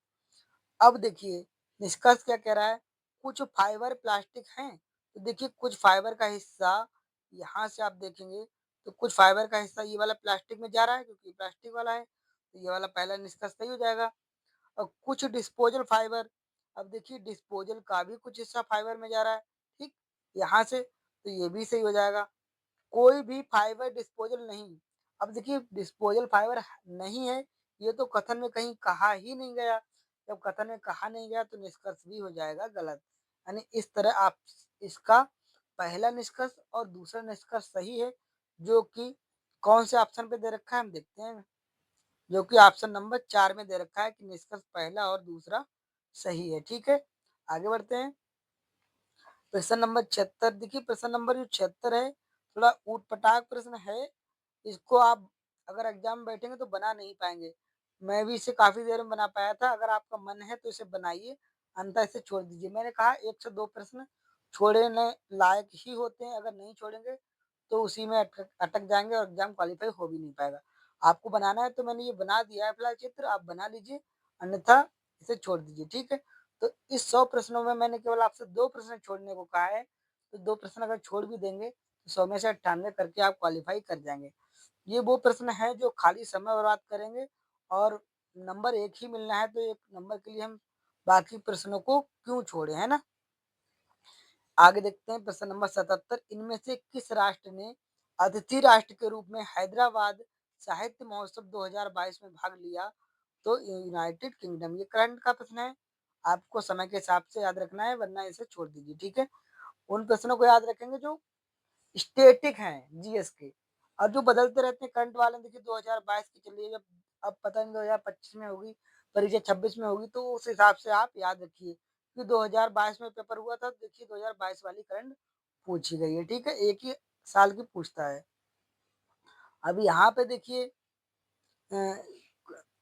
अब देखिए निष्कर्ष क्या कह रहा है, कुछ फाइबर प्लास्टिक हैं, तो देखिए कुछ फाइबर का हिस्सा यहाँ से आप देखेंगे, तो कुछ फाइबर का हिस्सा ये वाला प्लास्टिक में जा रहा है क्योंकि प्लास्टिक वाला है, तो ये वाला पहला निष्कर्ष सही हो जाएगा। और कुछ डिस्पोजल फाइबर, अब देखिए डिस्पोजल का भी कुछ हिस्सा फाइबर में जा रहा है। ठीक, यहाँ से तो ये भी सही हो जाएगा। कोई भी फाइबर डिस्पोजल नहीं, अब देखिए डिस्पोजल फाइबर नहीं है, ये तो कथन में कहीं कहा ही नहीं गया। जब कथन में कहा नहीं गया तो निष्कर्ष भी हो जाएगा गलत। यानी इस तरह आप इसका पहला निष्कर्ष और दूसरा निष्कर्ष सही है, जो कि कौन से ऑप्शन पे दे रखा है हम देखते हैं, जो कि ऑप्शन नंबर 4 में दे रखा है कि निष्कर्ष पहला और दूसरा सही है। ठीक है, आगे बढ़ते हैं। प्रश्न नंबर 76, देखिए प्रश्न नंबर जो 76 है, थोड़ा ऊट पटांग प्रश्न है। इसको आप अगर एग्जाम में बैठेंगे तो बना नहीं पाएंगे। मैं भी इसे काफी देर में बना पाया था। अगर आपका मन है तो इसे बनाइए, अन्यथा इसे छोड़ दीजिए। मैंने कहा 1 से 2 प्रश्न छोड़ने लायक ही होते हैं, अगर नहीं छोड़ेंगे तो उसी में अटक अटक जाएंगे और एग्जाम क्वालिफाई हो भी नहीं पाएगा। आपको बनाना है तो मैंने ये बना दिया है फिलहाल चित्र, आप बना लीजिए, अन्यथा इसे छोड़ दीजिए। ठीक है, तो इस 100 प्रश्नों में मैंने केवल आपसे 2 प्रश्न छोड़ने को कहा है, तो 2 प्रश्न अगर छोड़ भी देंगे तो 100 में से 98 करके आप क्वालिफाई कर जाएंगे। ये वो प्रश्न है जो खाली समय बर्बाद करेंगे और नंबर 1 ही मिलना है, तो 1 नंबर के लिए हम बाकी प्रश्नों को क्यों छोड़े, है ना। आगे देखते हैं प्रश्न नंबर 77, इनमें से किस राष्ट्र ने अतिथि राष्ट्र के रूप में हैदराबाद साहित्य महोत्सव 2022 में भाग लिया, तो यूनाइटेड किंगडम। ये करंट का प्रश्न है, आपको समय के हिसाब से याद रखना है, वरना इसे छोड़ दीजिए। ठीक है, उन प्रश्नों को याद रखेंगे जो स्टेटिक हैं जीएस के, और जो बदलते रहते हैं करंट वाले। देखिए 2022 की चल रही है, जब अब पता नहीं 2025 में होगी परीक्षा, 26 में होगी, तो उस हिसाब से आप याद रखिए कि 2022 में पेपर हुआ था, तो देखिए 2022 वाली करंट पूछी गई है। ठीक है, एक ही साल की पूछता है। अब यहाँ पे देखिए, अ,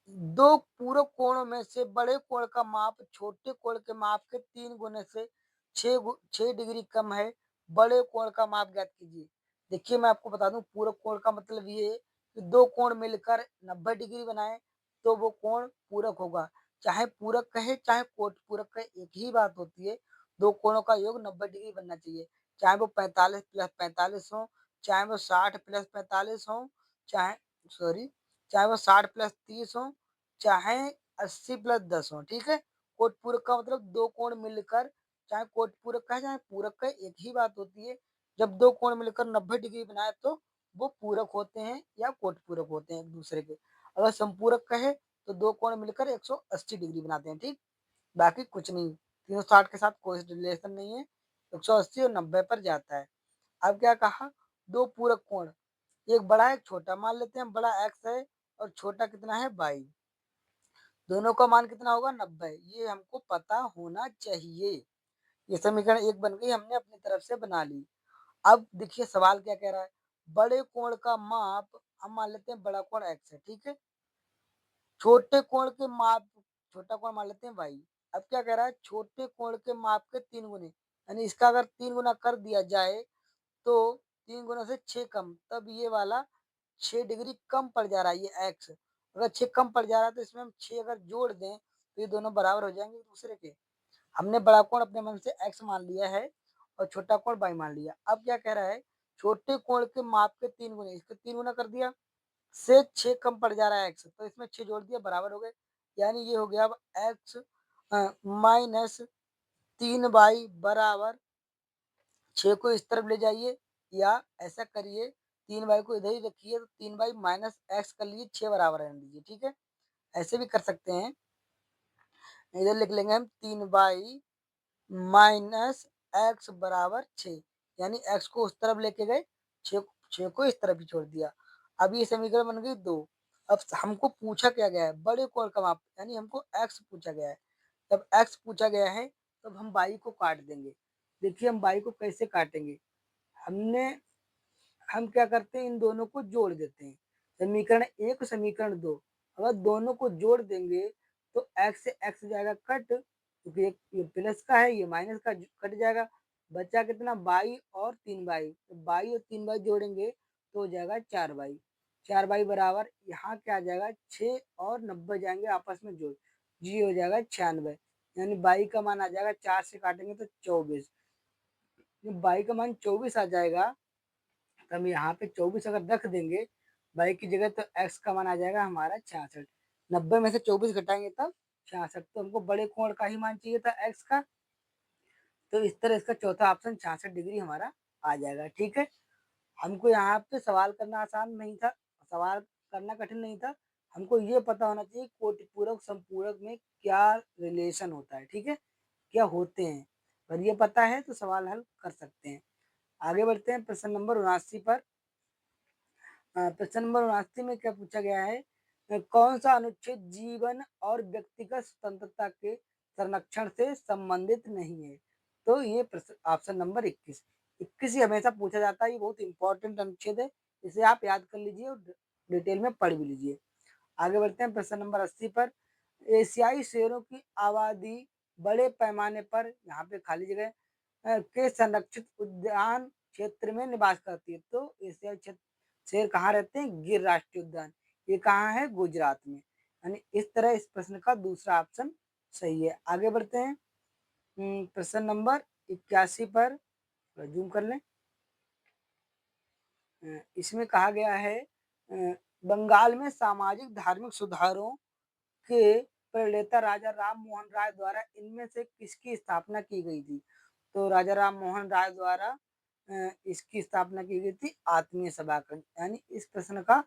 दो पूरक कोणों में से बड़े कोण का माप छोटे कोण के माप के 3 गुने से 6 डिग्री कम है, बड़े कोण का माप ज्ञात कीजिए। देखिए मैं आपको बता दूं, पूरक कोण का मतलब ये है कि दो कोण मिलकर 90 डिग्री बनाए तो वो कोण पूरक होगा। चाहे पूरक कहे चाहे कोट पूरक कहे, एक ही बात होती है। दो कोणों का योग 90 डिग्री बनना चाहिए, चाहे वो 45 प्लस 45 हो, चाहे वो 60 प्लस 45 हो, चाहे सॉरी चाहे वो 60 प्लस 30 हो, चाहे 80 प्लस 10 हो। ठीक है, कोट पूरक का मतलब दो कोण मिलकर, चाहे कोट पूरक का है चाहे पूरक का है, एक ही बात होती है। जब दो कोण मिलकर 90 डिग्री बनाए तो वो पूरक होते हैं या कोट पूरक होते हैं एक दूसरे के। अगर संपूरक का है तो दो कोण मिलकर 180 डिग्री बनाते हैं। ठीक, बाकी कुछ नहीं, 360 के साथ कोई रिलेशन नहीं है, 180 और 90 पर जाता है। अब क्या कहा, दो पूरक कोण, एक बड़ा एक छोटा, मान लेते हैं बड़ा एक्स है और छोटा कितना है 22। दोनों का मान कितना होगा 90। ये हमको पता होना चाहिए। ये समीकरण 1 बन गई, हमने अपनी तरफ से बना ली। अब देखिए सवाल क्या कह रहा है, बड़े कोण का माप हम मान लेते हैं बड़ा कोण x है, ठीक है। छोटे कोण के माप, छोटा कोण मान लेते हैं y। अब क्या कह रहा है, छोटे कोण के माप के 3 गुने, यानी इसका अगर 3 गुना कर दिया जाए तो 3 गुना से 6 कम, तब ये वाला 6 डिग्री कम पड़ जा रहा है, ये x। अगर 6 कम पड़ जा रहा है तो इसमें हम 6 अगर जोड़ दें तो ये दोनों बराबर हो जाएंगे एक दूसरे के। हमने बड़ा कोण अपने मन से x मान लिया है और छोटा कोण y मान लिया। अब क्या कह रहा है, छोटे कोण के माप के 3 गुने, इसके 3 गुना कर दिया, से 6 कम पड़ जा रहा है x, तो इसमें 6 जोड़ दिया, बराबर हो गए। यानी ये हो गया अब x माइनस 3y बराबर 6 को इस तरफ ले जाइए, या ऐसा करिए 3y को इधर ही रखिए, तो 3y माइनस एक्स कर लीजिए, 6 बराबर रहने दीजिए, ठीक है। ऐसे भी कर सकते हैं, इधर लिख लेंगे हम 3y माइनस एक्स बराबर 6, यानी x को उस तरफ लेके गए, 6 को इस तरफ ही छोड़ दिया। अब ये समीकरण बन गई 2। अब हमको पूछा क्या गया है, बड़े कोण का माप, यानी हमको x पूछा गया है। जब x पूछा गया है तब हम y को काट देंगे। देखिए हम y को कैसे काटेंगे, हमने हम क्या करते हैं, इन दोनों को जोड़ देते हैं, समीकरण 1 समीकरण 2। अगर दोनों को जोड़ देंगे तो x से x जाएगा कट, क्योंकि ये प्लस का है, ये माइनस का कट जाएगा, बचा कितना y और 3y। तो y और 3y जोड़ेंगे तो हो जाएगा 4y। 4y बराबर यहाँ क्या आ जाएगा, 6 और 90 जाएंगे आपस में जोड़, जी हो जाएगा 96। यानी y का मान आ जाएगा, 4 से काटेंगे तो 24। जब y का मान 24 आ जाएगा तो हम यहाँ पे 24 अगर रख देंगे y की जगह, तो x का मान आ जाएगा हमारा 66। 90 में से 24 घटाएंगे तब 66। तो हमको बड़े कोण का ही मान चाहिए था x का, तो इस तरह इसका चौथा ऑप्शन 66 डिग्री हमारा आ जाएगा, ठीक है। हमको यहाँ पे सवाल करना आसान नहीं था, सवाल करना कठिन नहीं था, हमको ये पता होना चाहिए कोटिपूरक समपूरक में क्या रिलेशन होता है, ठीक है, क्या होते हैं। अगर ये पता है तो सवाल हल कर सकते हैं। आगे बढ़ते हैं प्रश्न नंबर 79 पर। प्रश्न नंबर 79 में क्या पूछा गया है, कौन सा अनुच्छेद जीवन और व्यक्तिगत स्वतंत्रता के संरक्षण से संबंधित नहीं है। तो ये ऑप्शन नंबर 21। 21 ही हमेशा पूछा जाता है, ये बहुत इंपॉर्टेंट अनुच्छेद है, इसे आप याद कर लीजिए और डिटेल में पढ़ भी लीजिए। आगे बढ़ते हैं प्रश्न नंबर 80 पर। एशियाई शेरों की आबादी बड़े पैमाने पर, यहाँ पे खाली जगह के संरक्षित उद्यान क्षेत्र में निवास करती है। तो एशियाई क्षेत्र शेर कहाँ रहते हैं, गिर राष्ट्रीय उद्यान, ये कहाँ है, गुजरात में। यानी इस तरह इस प्रश्न का दूसरा ऑप्शन सही है। आगे बढ़ते हैं प्रश्न नंबर 81 पर, जूम कर लें। इसमें कहा गया है, बंगाल में सामाजिक धार्मिक सुधारों के प्रणेता राजा राम मोहन राय द्वारा इनमें से किसकी स्थापना की गई थी। तो राजा राम मोहन राय द्वारा इसकी स्थापना की गई थी आत्मीय सभा का, यानी इस प्रश्न का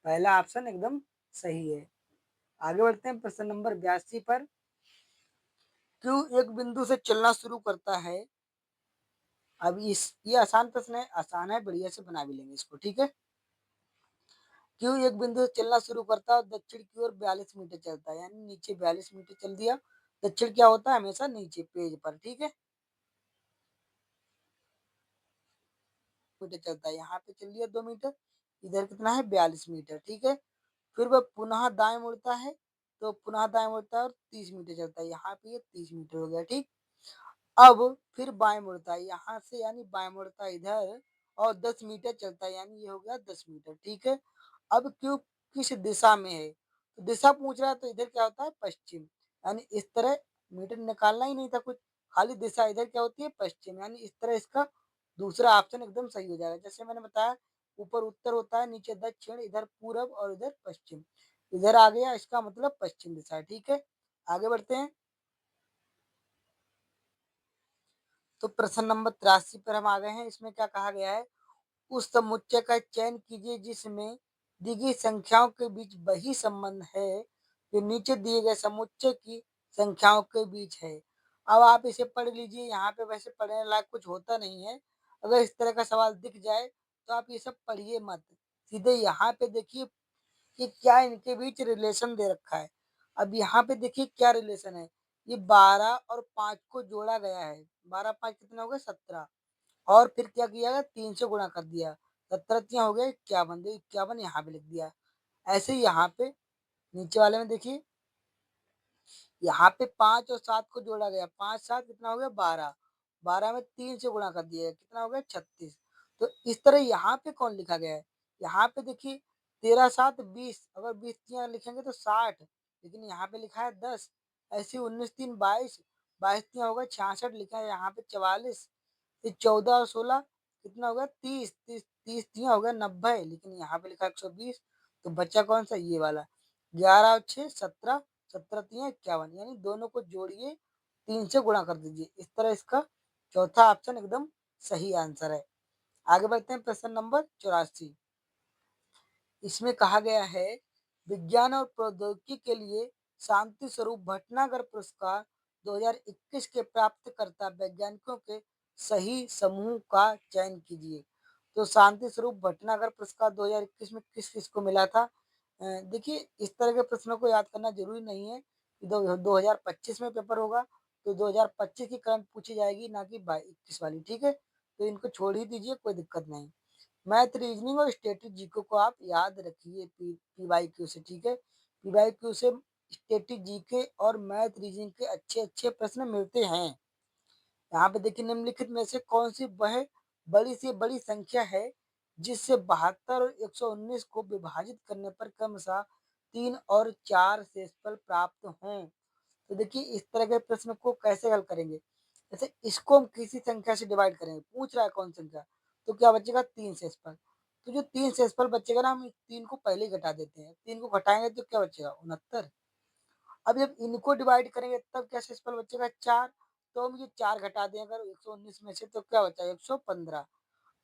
पहला ऑप्शन एकदम सही है। आगे बढ़ते हैं प्रश्न नंबर 82 पर। क्यों एक बिंदु से चलना शुरू करता है, अब ये आसान प्रश्न है, आसान है, बढ़िया से बना भी लेंगे इसको, ठीक है। क्यों एक बिंदु से चलना शुरू करता है और दक्षिण की ओर 42 मीटर चलता है, यानी नीचे 42 मीटर चल दिया। दक्षिण क्या होता है, हमेशा नीचे पेज पर, ठीक है। मीटर चलता है, यहाँ पे चल लिया 2 मीटर, इधर कितना है 42 मीटर, ठीक है। फिर वह पुनः दाएं मुड़ता है, तो पुनः दाएं मुड़ता है और 30 मीटर चलता है, यहाँ पे ये 30 मीटर हो गया, ठीक। अब फिर बाएं मुड़ता है यहाँ से, यानी बाएं मुड़ता है इधर और 10 मीटर चलता है, यानी ये हो गया 10 मीटर, ठीक है। अब क्यों किस दिशा में है, तो दिशा पूछ रहा है, तो इधर क्या होता है पश्चिम, यानी इस तरह मीटर निकालना ही नहीं था कुछ, खाली दिशा इधर क्या होती है पश्चिम, यानी इस तरह इसका दूसरा ऑप्शन एकदम सही हो जाएगा। जैसे मैंने बताया, ऊपर उत्तर होता है, नीचे दक्षिण, इधर पूरब और इधर पश्चिम, इधर आ गया, इसका मतलब पश्चिम दिशा है, ठीक है। आगे बढ़ते हैं। तो प्रश्न नंबर 83 पर हम आ गए हैं। इसमें क्या कहा गया है, उस समुच्चय का चयन कीजिए जिसमें दी गई संख्याओं के बीच वही संबंध है जो नीचे दिए गए समुच्चय की संख्याओं के बीच है। अब आप इसे पढ़ लीजिए, यहाँ पे वैसे पढ़ने लायक कुछ होता नहीं है, अगर इस तरह का सवाल दिख जाए तो आप ये सब पढ़िए मत, सीधे यहाँ पे देखिए कि क्या इनके बीच रिलेशन दे रखा है। अब यहाँ पे देखिए क्या रिलेशन है, ये 12 और 5 को जोड़ा गया है, 12-5 कितना हो गया 17 और फिर क्या किया गया 3 से गुणा कर दिया, 17 तियां हो गए 51, तो 51 यहाँ पे लिख दिया। ऐसे ही यहाँ पे नीचे वाले में देखिए, यहाँ पे 5 और 7 को जोड़ा गया, 5-7 कितना हो गया 12, 12 में 3 से गुणा कर दिया, कितना हो गया 36। तो इस तरह यहाँ पे कौन लिखा गया है, यहाँ पे देखिए 13-7 20, अगर 20 तियां लिखेंगे तो 60, लेकिन यहाँ पे लिखा है 10। ऐसे 19-3 22, 22 तियां हो गए 66 लिखा है यहाँ पे 44, फिर 14 और 16 कितना हो गया 30, 30 तियां हो गया 90, लेकिन यहाँ पे लिखा है 120। तो बच्चा कौन सा ये वाला, 11 और 6 17, 17 तियां 51, यानी दोनों को जोड़िए 3 से गुणा कर दीजिए। इस तरह इसका चौथा ऑप्शन एकदम सही आंसर है। आगे बढ़ते हैं प्रश्न नंबर 84। इसमें कहा गया है विज्ञान और प्रौद्योगिकी के लिए शांति स्वरूप भटनागर पुरस्कार 2021 के प्राप्तकर्ता वैज्ञानिकों के सही समूह का चयन कीजिए। तो शांति स्वरूप भटनागर पुरस्कार 2021 में किस किस को मिला था। देखिए इस तरह के प्रश्नों को याद करना जरूरी नहीं है कि 2025 में पेपर होगा तो 2025 की करंट पूछी जाएगी, ना कि 21 वाली। ठीक है, तो इनको छोड़ ही दीजिए, कोई दिक्कत नहीं। मैथ रीजनिंग और स्टैटिक जीके को आप याद रखिए पीवाईक्यू से। ठीक है, पीवाईक्यू से स्टैटिक जीके और मैथ रीजनिंग के अच्छे अच्छे प्रश्न मिलते हैं। यहाँ पे देखिए निम्नलिखित में से कौन सी वह बड़ी से बड़ी संख्या है जिससे 72 और 119 को विभाजित करने पर क्रमशः 3 और 4 शेषफल प्राप्त हों। तो देखिए इस तरह के प्रश्न को कैसे हल करेंगे, जैसे इसको हम किसी संख्या से डिवाइड करेंगे, पूछ रहा है कौन संख्या, तो क्या बचेगा 3 शेषफल। तो जो 3 शेषफल बचेगा ना, हम 3 को पहले ही घटा देते हैं, 3 को घटाएंगे तो क्या बचेगा 69। अब जब इनको डिवाइड करेंगे तब क्या शेषफल बचेगा 4, तो हम ये 4 घटा दें अगर 119 में से, तो क्या बचा 115।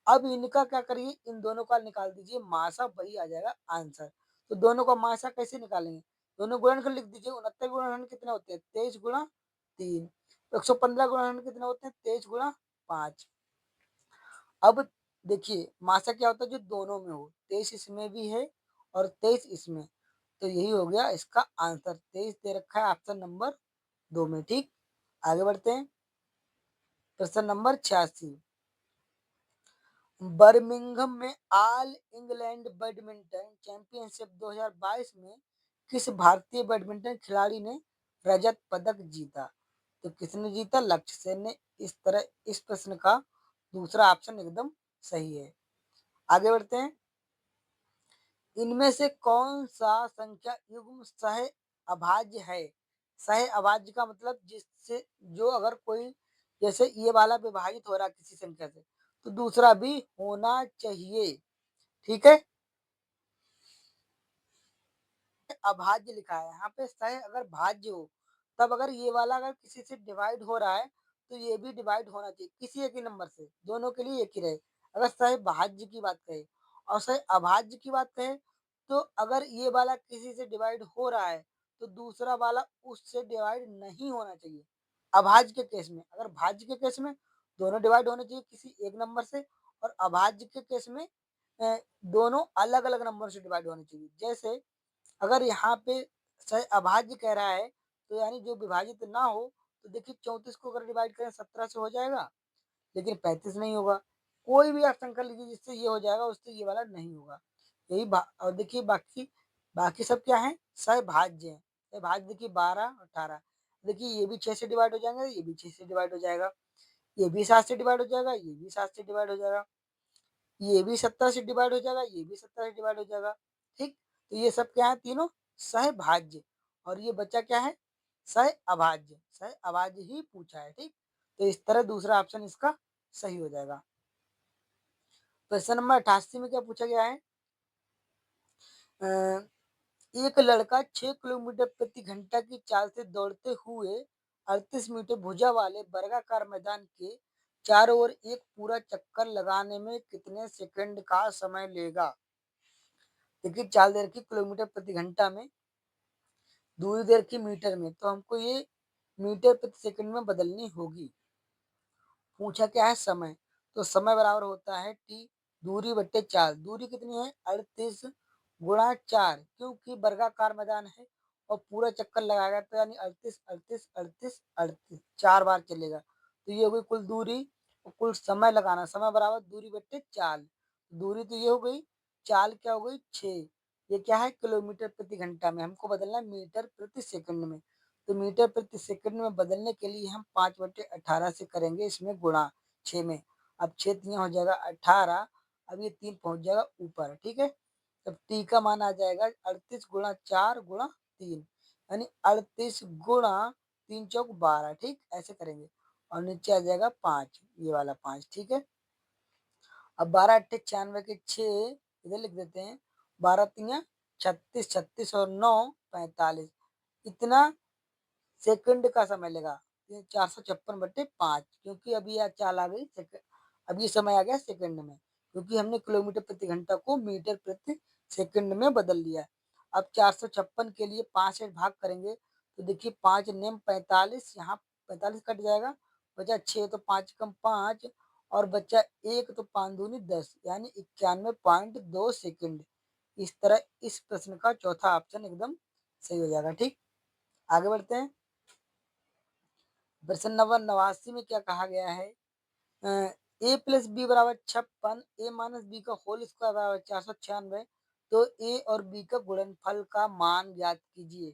अब इनका क्या करिए, इन दोनों का निकाल दीजिए मासा, वही आ जाएगा आंसर। तो दोनों का मासा कैसे निकालेंगे, दोनों गुणनखंड लिख दीजिए। 69 गुणनखंड कितने होते हैं 23 गुणा 3, 115 गुणनखंड कितने होते हैं 23 गुणा 5। अब देखिए मासा क्या होता है, जो दोनों में हो, 23 इसमें भी है और 23 इसमें, तो यही हो गया इसका आंसर। 23 दे रखा है ऑप्शन नंबर 2 में। ठीक, आगे बढ़ते हैं प्रश्न नंबर 86। बर्मिंघम में ऑल इंग्लैंड बैडमिंटन चैंपियनशिप 2022 में किस भारतीय बैडमिंटन खिलाड़ी ने रजत पदक जीता। तो किसने जीता, लक्ष्य सेन ने। इस तरह इस प्रश्न का दूसरा ऑप्शन एकदम सही है। आगे बढ़ते हैं, इनमें से कौन सा संख्या युग्म सह अभाज्य है। सह अभाज्य का मतलब जिससे जो अगर कोई, जैसे ये वाला विभाजित हो रहा है किसी संख्या से, तो दूसरा भी होना चाहिए। ठीक है, अभाज्य लिखा है यहाँ पे, सह अगर भाज्य हो तब, अगर ये वाला अगर किसी से डिवाइड हो रहा है तो ये भी डिवाइड होना चाहिए किसी एक ही नंबर से, दोनों के लिए एक ही रहे। अगर सह भाज्य की बात करें और सह अभाज्य की बात करें, तो अगर ये वाला किसी से डिवाइड हो रहा है तो दूसरा वाला उससे डिवाइड नहीं होना चाहिए। अभाज्य के केस में, अगर भाज्य के केस में दोनों डिवाइड होने चाहिए किसी एक नंबर से, और अभाज्य के केस में दोनों अलग अलग नंबर से डिवाइड होने चाहिए। जैसे अगर यहाँ पे अभाज्य कह रहा है तो यानी जो विभाजित ना हो, तो देखिए 34 को अगर डिवाइड करें 17 से हो जाएगा, लेकिन 35 नहीं होगा। कोई भी आप संख्या लीजिए जिससे ये हो जाएगा, उससे ये वाला नहीं होगा। और देखिए बाकी बाकी सब क्या है, सहभाज्य है। सहभाज्य देखिए 12 18, देखिए ये भी 6 से डिवाइड हो जाएंगे, ये भी 6 से डिवाइड हो जाएगा, ये भी 7 से डिवाइड हो जाएगा, ये भी 7 से डिवाइड हो जाएगा, ये भी 17 से डिवाइड हो जाएगा, ये भी 17 से डिवाइड हो जाएगा। ठीक, तो ये सब क्या है तीनों सहभाज्य, और ये बच्चा क्या है सह अभाज्य, सह अभाज्य ही पूछा है। ठीक, तो इस तरह दूसरा ऑप्शन इसका सही हो जाएगा। क्वेश्चन नंबर 88 में क्या पूछा गया है, एक लड़का 6 किलोमीटर प्रति घंटा की चाल से दौड़ते हुए 38 मीटर भुजा वाले वर्गाकार मैदान के चारों ओर एक पूरा चक्कर लगाने में कितने सेकंड का समय लेगा। देखिए चाल दे रखी किलोमीटर प्रति घंटा में, दूरी दे रखी मीटर में, तो हमको ये मीटर प्रति सेकंड में बदलनी होगी। पूछा क्या है समय, तो समय बराबर होता है टी दूरी बट्टे चाल। दूरी कितनी है 38, गुणा 4 क्योंकि वर्गाकार मैदान है और पूरा चक्कर लगाएगा तो यानी 38, 38, 38, 38 4 बार चलेगा। तो ये हो गई कुल दूरी और कुल समय लगाना, समय बराबर दूरी बट्टे चाल। दूरी तो ये हो गई, चाल क्या हो गई 6। ये क्या है किलोमीटर प्रति घंटा में, हमको बदलना है मीटर प्रति सेकंड में। तो मीटर प्रति सेकंड में बदलने के लिए हम 5/18 से करेंगे इसमें गुणा 6 में। अब 6 तियां हो जाएगा 18, अब ये 3 पहुंच जाएगा ऊपर, ठीक है। तब टी का मान आ जाएगा 38 गुणा 4 गुणा 3, यानी 38 गुणा 3 चौक 12, ठीक ऐसे करेंगे। और नीचे आ जाएगा 5, ये वाला 5, ठीक है। अब 12 अट्ठे 96 के 6 इधर लिख देते हैं, 12 तियां 36, 36 और 9 45, इतना सेकंड का समय लेगा। 456/5, क्योंकि अभी यह चाल आ गई अभी समय आ गया सेकंड में, क्योंकि हमने किलोमीटर प्रति घंटा को मीटर प्रति सेकंड में बदल लिया है। अब 456 के लिए 5 से भाग करेंगे तो देखिए 5 नेम 45, यहाँ 45 कट जाएगा, बचा 6 तो 5 कम 5 और बचा 1 तो 5 दूनी 10, यानी 91.2 सेकंड। इस तरह इस प्रश्न का चौथा ऑप्शन एकदम सही हो जाएगा, ठीक। आगे बढ़ते हैं। प्रश्न नंबर 89 में क्या कहा गया है, ए प्लस बी बराबर 56, ए माइनस बी का होल स्क्वायर बराबर 496, तो ए और बी का गुणनफल का मान ज्ञात कीजिए।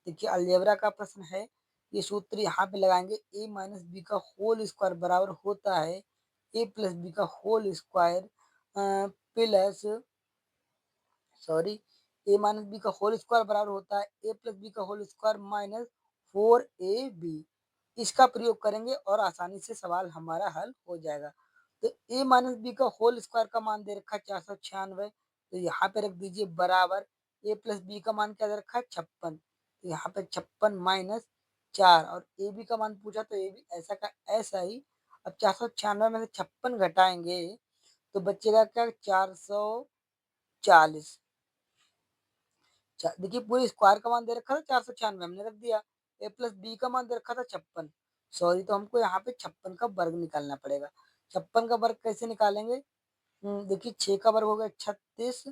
देखिए अलजेब्रा का प्रश्न है, ये सूत्र यहाँ पे लगाएंगे, ए माइनस बी का होल स्क्वायर बराबर होता है ए प्लस बी का होल स्क्वायर प्लस सॉरी ए माइनस बी का होल स्क्वायर बराबर होता है ए प्लस बी का होल स्क्वायर माइनस 4ab। इसका प्रयोग करेंगे और आसानी से सवाल हमारा हल हो जाएगा। तो ए माइनस बी का होल स्क्वायर का मान दे रखा है 496, तो यहाँ पे रख दीजिए बराबर ए प्लस बी का मान क्या दे रखा है 56, तो यहाँ पे 56 माइनस 4 और ए बी का मान पूछा तो ए बी ऐसा का ऐसा ही। अब 496 में से 56 घटाएंगे तो बचेगा क्या 440। देखिए पूरे स्क्वायर का मान दे रखा था 496, हमने रख दिया। ए प्लस बी का मान दे रखा था 56, सॉरी तो हमको यहाँ पे 56 का वर्ग निकालना पड़ेगा। 56 का वर्ग कैसे निकालेंगे, देखिए 6 का वर्ग हो गया 36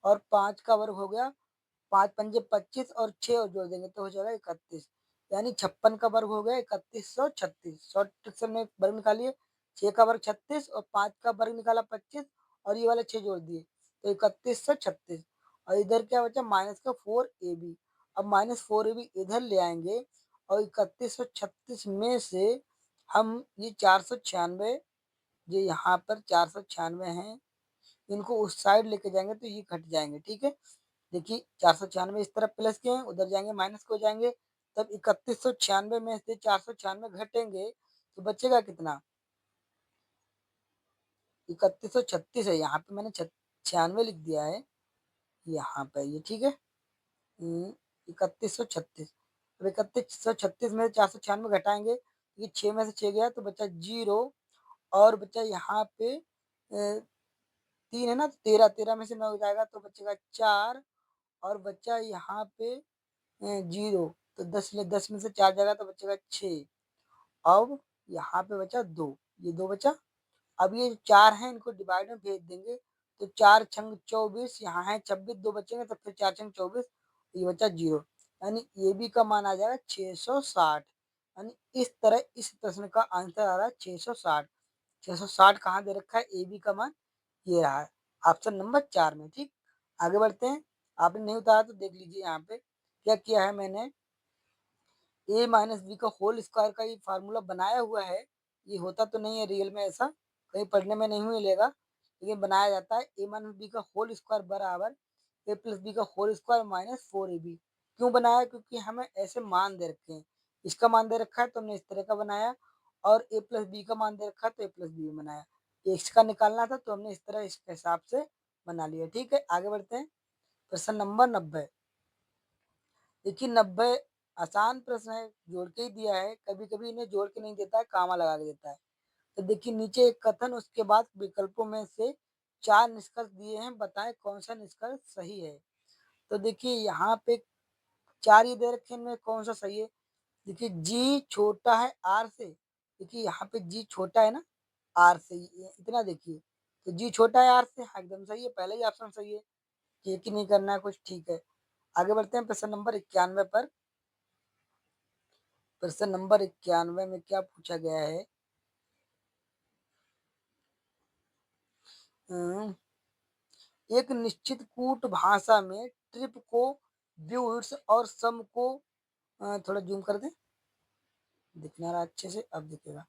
और 5 का वर्ग हो गया 5×5 = 25 और 6 और जोड़ देंगे तो हो जाएगा 31, यानी 56 का वर्ग हो गया 3136। शॉर्ट ट्रिक से हमने वर्ग निकालिए, 6 का वर्ग 36 और 5 का वर्ग निकाला 25 और ये वाले 6 जोड़ दिए तो 3136। और इधर क्या बचा माइनस का 4ab। अब माइनस 4ab इधर ले आएंगे और 3136 में से हम ये 496, जो यहाँ पर 496 हैं, इनको उस साइड लेके जाएंगे तो ये घट जाएंगे, ठीक है। देखिए 496 इस तरफ प्लस के हैं, उधर जाएंगे माइनस को जाएंगे, तब 3196 में से 496 घटेंगे तो बचेगा कितना 3136 है, यहाँ पे मैंने 96 लिख दिया है यहाँ पे ये, ठीक है। 3136, अब 3136 में से 496 घटाएंगे, ये 6 में से 6 गया तो बचा 0 और बचा यहाँ पे 3 है ना, तो 13, 13 में से 9 जाएगा तो बचेगा 4 और बच्चा यहाँ पे 0, तो 10 में से 4 जाएगा तो बचेगा 6। अब यहाँ पे बचा 2, ये 2 बचा। अब ये 4 हैं इनको डिवाइड में भेज देंगे तो 4 छंग 24, यहाँ है 26, 2 बचेंगे तो फिर 4 छंग 24, ये बचा 0, यानी ए बी का मान आ जाएगा 660। यानी इस तरह इस प्रश्न का आंसर आ रहा है 660। 660 कहाँ दे रखा है ए बी का मान, ये रहा है ऑप्शन नंबर 4 में, ठीक। आगे बढ़ते हैं। आपने नहीं उतारा तो देख लीजिए यहाँ पे क्या किया है मैंने, ए माइनस बी का होल स्क्वायर का ये फार्मूला बनाया हुआ है। ये होता तो नहीं है रियल में, ऐसा कहीं पढ़ने में नहीं मिलेगा, लेकिन बनाया जाता है। ए माइनस बी का होल स्क्वायर बराबर ए प्लस बी का होल स्क्वायर माइनस 4ab। क्यों बनाया, क्योंकि हमें ऐसे मान दे रखे हैं, इसका मान दे रखा है तो हमने इस तरह का बनाया, और ए प्लस बी का मान दे रखा है तो ए प्लस बी बनाया। एक्स का निकालना था तो हमने इस तरह इसके हिसाब से बना लिया, ठीक है। आगे बढ़ते हैं। प्रश्न नंबर 90। देखिए 90 आसान प्रश्न है, जोड़ के ही दिया है, कभी कभी इन्हें जोड़ के नहीं देता है, कामा लगा के देता है। तो देखिए नीचे एक कथन, उसके बाद विकल्पों में से 4 निष्कर्ष दिए हैं, बताएं कौन सा निष्कर्ष सही है। तो देखिए यहाँ पे 4 ये दे रखे हैं, इनमें कौन सा सही है। देखिए जी छोटा है आर से, देखिए यहाँ पे जी छोटा है ना आर से, इतना देखिए, तो जी छोटा है आर से, हाँ एकदम सही है, पहले ही ऑप्शन सही है। चेक ही नहीं करना है कुछ, ठीक है। आगे बढ़ते हैं प्रश्न नंबर 91 पर। प्रश्न नंबर 91 में क्या पूछा गया है? अम, एक निश्चित कूट भाषा में ट्रिप को ब्यूट्स और सम को थोड़ा जूम कर दें, दिखना रहा अच्छे से, अब दिखेगा।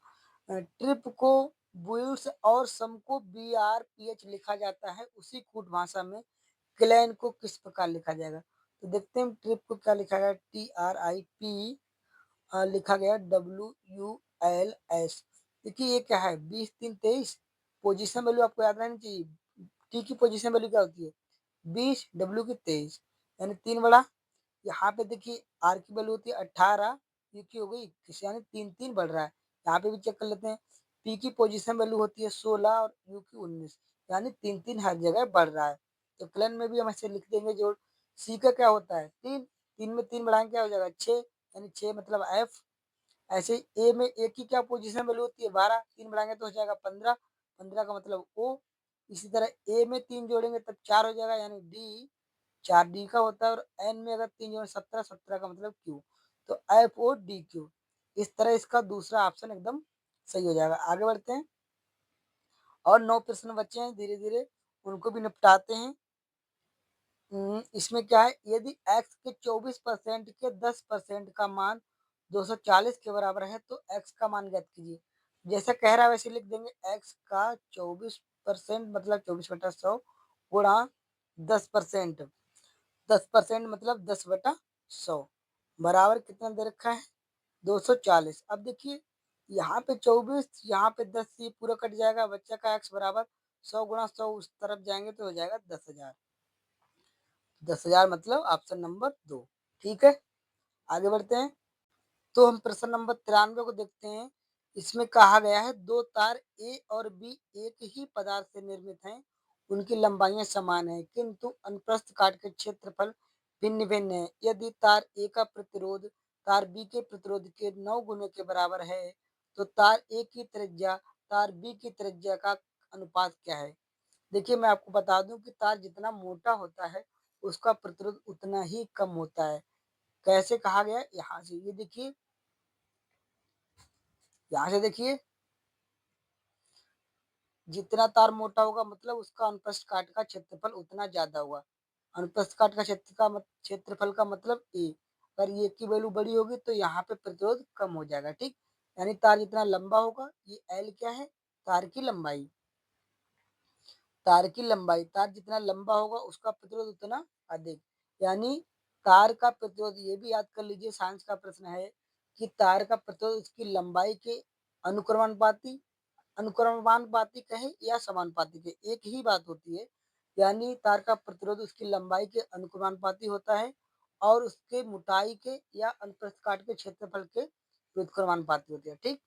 ट्रिप को बुइट्स और सम को BRPH लिखा जाता है, उसी कूट भाषा में क्लैन को किस प्रकार लिखा जाएगा? तो देखते हैं ट्रिप को क्या लिखा गया, TRIP लिखा गया WULS। देखिए ये क्या है, 20 3 23 पोजीशन वैल्यू आपको याद रहनी चाहिए। टी की पोजीशन वैल्यू क्या होती है 20, डब्ल्यू की 23, यानी 3 बड़ा। यहाँ पे देखिए आर की वैल्यू होती है 18, यू की हो गई 21, यानी 3 3 बढ़ रहा है। यहाँ पे भी चेक कर लेते हैं, पी की पोजीशन वैल्यू होती है 16 और यू की 19, यानी 3 3 हर जगह बढ़ रहा है। तो क्लन में भी हम ऐसे लिख देंगे जोड़। सी का क्या होता है 3, 3 में 3 बढ़ाएंगे क्या हो जाएगा 6, यानी 6 मतलब एफ। ऐसे ए में ए की क्या पोजीशन वैल्यू होती है 12, 3 बढ़ाएंगे तो हो जाएगा 15, 15 का मतलब ओ। इसी तरह ए में 3 जोड़ेंगे तब 4 हो जाएगा, यानी डी। 4 डी का होता है। और एन में अगर 3 जोड़े 17, 17 का मतलब क्यू। तो FODQ। इस तरह इसका दूसरा ऑप्शन एकदम सही हो जाएगा। आगे बढ़ते हैं, और 9 प्रश्न बचे हैं, धीरे धीरे उनको भी निपटाते हैं। इसमें क्या है, यदि x के 24% के 10% का मान 240 के बराबर है तो x का मान ज्ञात कीजिए। जैसा कह रहा है वैसे लिख देंगे, x का 24% मतलब 24/100 गुणा 10%, 10% मतलब 10/100 बराबर कितना दे रखा है 240। अब देखिए यहाँ पे 24, यहाँ पे 10, ये पूरा कट जाएगा, बच्चा का x बराबर 100 गुणा 100 उस तरफ जाएंगे तो हो जाएगा 10,000। 10,000 मतलब ऑप्शन नंबर 2, ठीक है। आगे बढ़ते हैं, तो हम प्रश्न नंबर 93 को देखते हैं। इसमें कहा गया है दो तार ए और बी एक ही पदार्थ से निर्मित हैं, उनकी लंबाइयां समान हैं किंतु अनुप्रस्थ काट के क्षेत्रफल भिन्न भिन्न है। यदि तार ए का प्रतिरोध तार बी के प्रतिरोध के 9 गुणों के बराबर है तो तार ए की त्रिज्या तार बी की त्रिज्या का अनुपात क्या है? देखिए मैं आपको बता दूं कि तार जितना मोटा होता है उसका प्रतिरोध उतना ही कम होता है। कैसे कहा गया, यहाँ से ये देखिए, यहाँ से देखिए, जितना तार मोटा होगा मतलब उसका अनुप्रस्थ काट का क्षेत्रफल उतना ज्यादा होगा। अनुप्रस्थ काट का क्षेत्रफल का मतलब ए। अगर ये की वैल्यू बड़ी होगी तो यहाँ पे प्रतिरोध कम हो जाएगा, ठीक। यानी तार जितना लंबा होगा, ये एल क्या है, तार की लंबाई। तार की लंबाई, तार जितना लंबा होगा उसका प्रतिरोध उतना अधिक। यानी तार का प्रतिरोध, ये भी याद कर लीजिए, साइंस का प्रश्न है कि तार का प्रतिरोध उसकी लंबाई के अनुक्रमानुपाती, अनुक्रमानुपाती कहे या समानुपाती कहे एक ही बात होती है। यानी तार का प्रतिरोध उसकी लंबाई के अनुक्रमानुपाती होता है और उसके मोटाई के या अनुप्रस्थ काट के क्षेत्रफल के व्युत्क्रमानुपाती होती है, ठीक।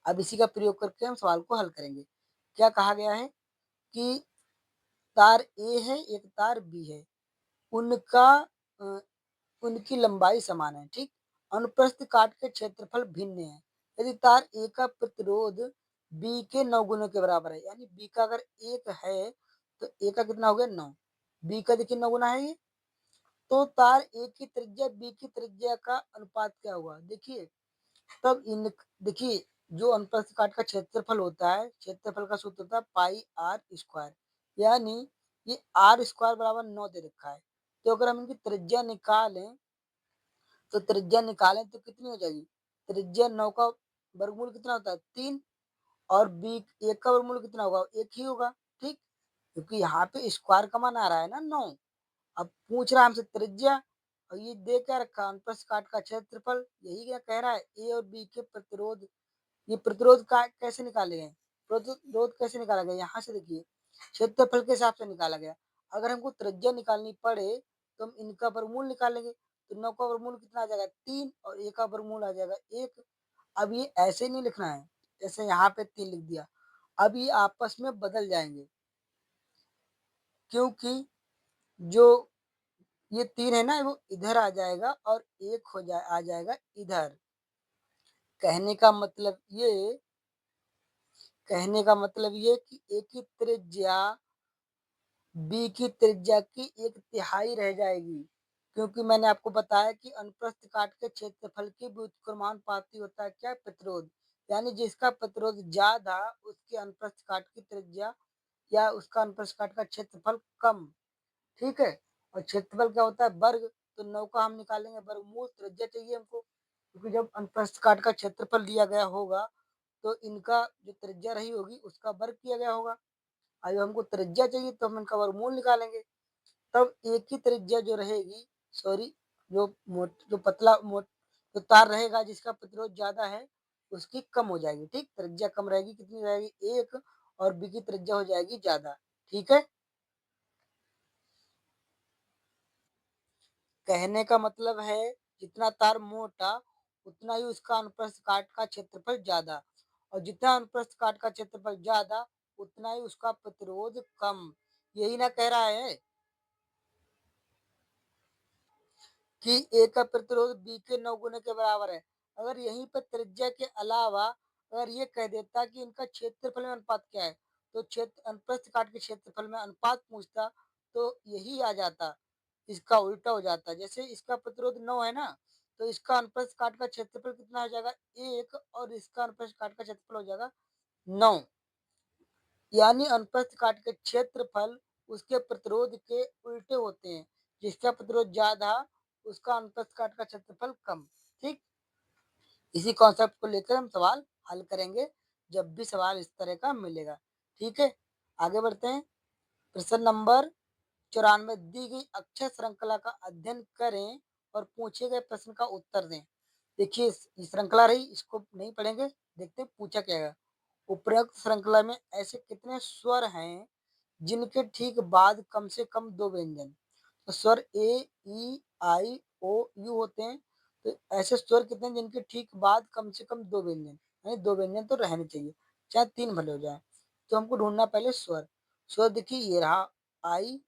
अब इसी का प्रयोग करके हम सवाल को हल करेंगे। क्या कहा गया है कि तार ए है, एक तार बी है, उनका अ, उनकी लंबाई समान है, ठीक। अनुप्रस्थ काट के क्षेत्रफल भिन्न है। यदि तार ए का प्रतिरोध बी के 9 गुणों के बराबर है, यानी बी का अगर 1 है तो ए का कितना हो गया 9, बी का देखिए 9 गुना है ये, तो तार ए की त्रिज्या बी की त्रिज्या का अनुपात क्या हुआ देखिए। तब इन देखिए, जो अनुप्रस्थ काट का क्षेत्रफल होता है, क्षेत्रफल का सूत्र होता है पाई आर स्क्वायर, यानी ये आर स्क्वायर बराबर 9 दे रखा है। तो अगर हम इनकी त्रिज्या निकालें, तो त्रिज्या निकालें तो कितनी हो जाएगी, त्रिज्या 9 का वर्गमूल कितना होता है 3, और बी 1 का वर्गमूल कितना होगा 1 ही होगा, ठीक। क्योंकि यहाँ पे स्क्वायर का मान आ रहा है ना 9। अब पूछ रहा है हमसे त्रिज्या, और ये दे क्या रखा अनुप्रस्थ काट का क्षेत्रफल, यही क्या कह रहा है ए और बी के प्रतिरोध। ये प्रतिरोध का कैसे निकाले गए, प्रतिरोध कैसे निकाला गया, यहाँ से देखिए क्षेत्रफल के हिसाब से निकाला गया। अगर हमको त्रिज्या निकालनी पड़े तो हम इनका वर्गमूल निकालेंगे, तो 9 का वर्गमूल कितना आ जाएगा 3 और ए का वर्गमूल आ जाएगा 1। अब ये ऐसे नहीं लिखना है, जैसे यहाँ पे 3 लिख दिया, अब ये आपस में बदल जाएंगे, क्योंकि जो ये 3 है ना वो इधर आ जाएगा और 1 आ जाएगा इधर। कहने का मतलब ये, कहने का मतलब ये कि एक ही त्रिज्या बी की त्रिज्या की 1/3 रह जाएगी, क्योंकि मैंने आपको बताया कि अनुप्रस्थ काट के क्षेत्रफल की व्युत्क्रमानुपाती होता है क्या? प्रतिरोध। यानी जिसका प्रतिरोध ज्यादा उसके अनुप्रस्थ काट की त्रिज्या या उसका अनुप्रस्थ काट का क्षेत्रफल कम। ठीक है। और क्षेत्रफल क्या होता है? वर्ग। तो 9 का हम निकालेंगे वर्गमूल, त्रिज्या चाहिए हमको, क्योंकि जब अनुप्रस्थ काट का क्षेत्रफल दिया गया होगा तो इनका जो त्रिज्या रही होगी उसका वर्ग किया गया होगा। अब हमको त्रिज्या चाहिए तो हम इनका वर्गमूल निकालेंगे। तब एक ही त्रिज्या जो रहेगी, सॉरी, जो पतला जो तार रहेगा जिसका प्रतिरोध ज्यादा है उसकी कम हो जाएगी। ठीक, त्रिज्या कम रहेगी, कितनी रहेगी? 1, और बी की त्रिज्या हो जाएगी ज्यादा। ठीक है। कहने का मतलब है जितना तार मोटा उतना ही उसका अनुप्रस्थ काट का क्षेत्रफल ज्यादा, और जितना अनुप्रस्थ काट का क्षेत्रफल ज्यादा उतना ही उसका प्रतिरोध कम। यही ना कह रहा है कि ए का प्रतिरोध बी के 9 गुने के बराबर है। अगर यहीं पर त्रिज्या के अलावा अगर ये कह देता कि इनका क्षेत्रफल में अनुपात क्या है, तो क्षेत्र अनुप्रस्थ काट के क्षेत्रफल में अनुपात पूछता तो यही आ जाता, इसका उल्टा हो जाता। जैसे इसका प्रतिरोध 9 है ना, तो इसका अनुप्रस्थ काट का क्षेत्रफल कितना हो जाएगा? 1, और इसका अनुप्रस्थ काट का क्षेत्रफल हो जाएगा 9। यानी अनुप्रस्थ काट के क्षेत्रफल उसके प्रतिरोध के उल्टे होते हैं। जिसका प्रतिरोध ज्यादा उसका अनुप्रस्थ काट का क्षेत्रफल कम। ठीक, इसी कॉन्सेप्ट को लेकर हम सवाल हल करेंगे जब भी सवाल इस तरह का मिलेगा। ठीक है, आगे बढ़ते हैं। प्रश्न नंबर 94, दी गई अक्षर श्रृंखला का अध्ययन करें और पूछे गए प्रश्न का उत्तर दें। देखिए ये श्रृंखला रही, इसको नहीं पढ़ेंगे, देखते हैं पूछा क्या है। उपरोक्त श्रृंखला में ऐसे कितने स्वर हैं जिनके ठीक बाद कम से कम 2 व्यंजन, तो स्वर ए, ई, आई, ओ, यू होते हैं। तो ऐसे स्वर कितने हैं जिनके ठीक बाद कम से कम 2 व्यंजन, यानी 2 व्यंजन तो रहने चाहिए, चाहे 3 भले हो जाए। तो हमको ढूंढना पहले स्वर। स्वर देखिए ये रहा आई,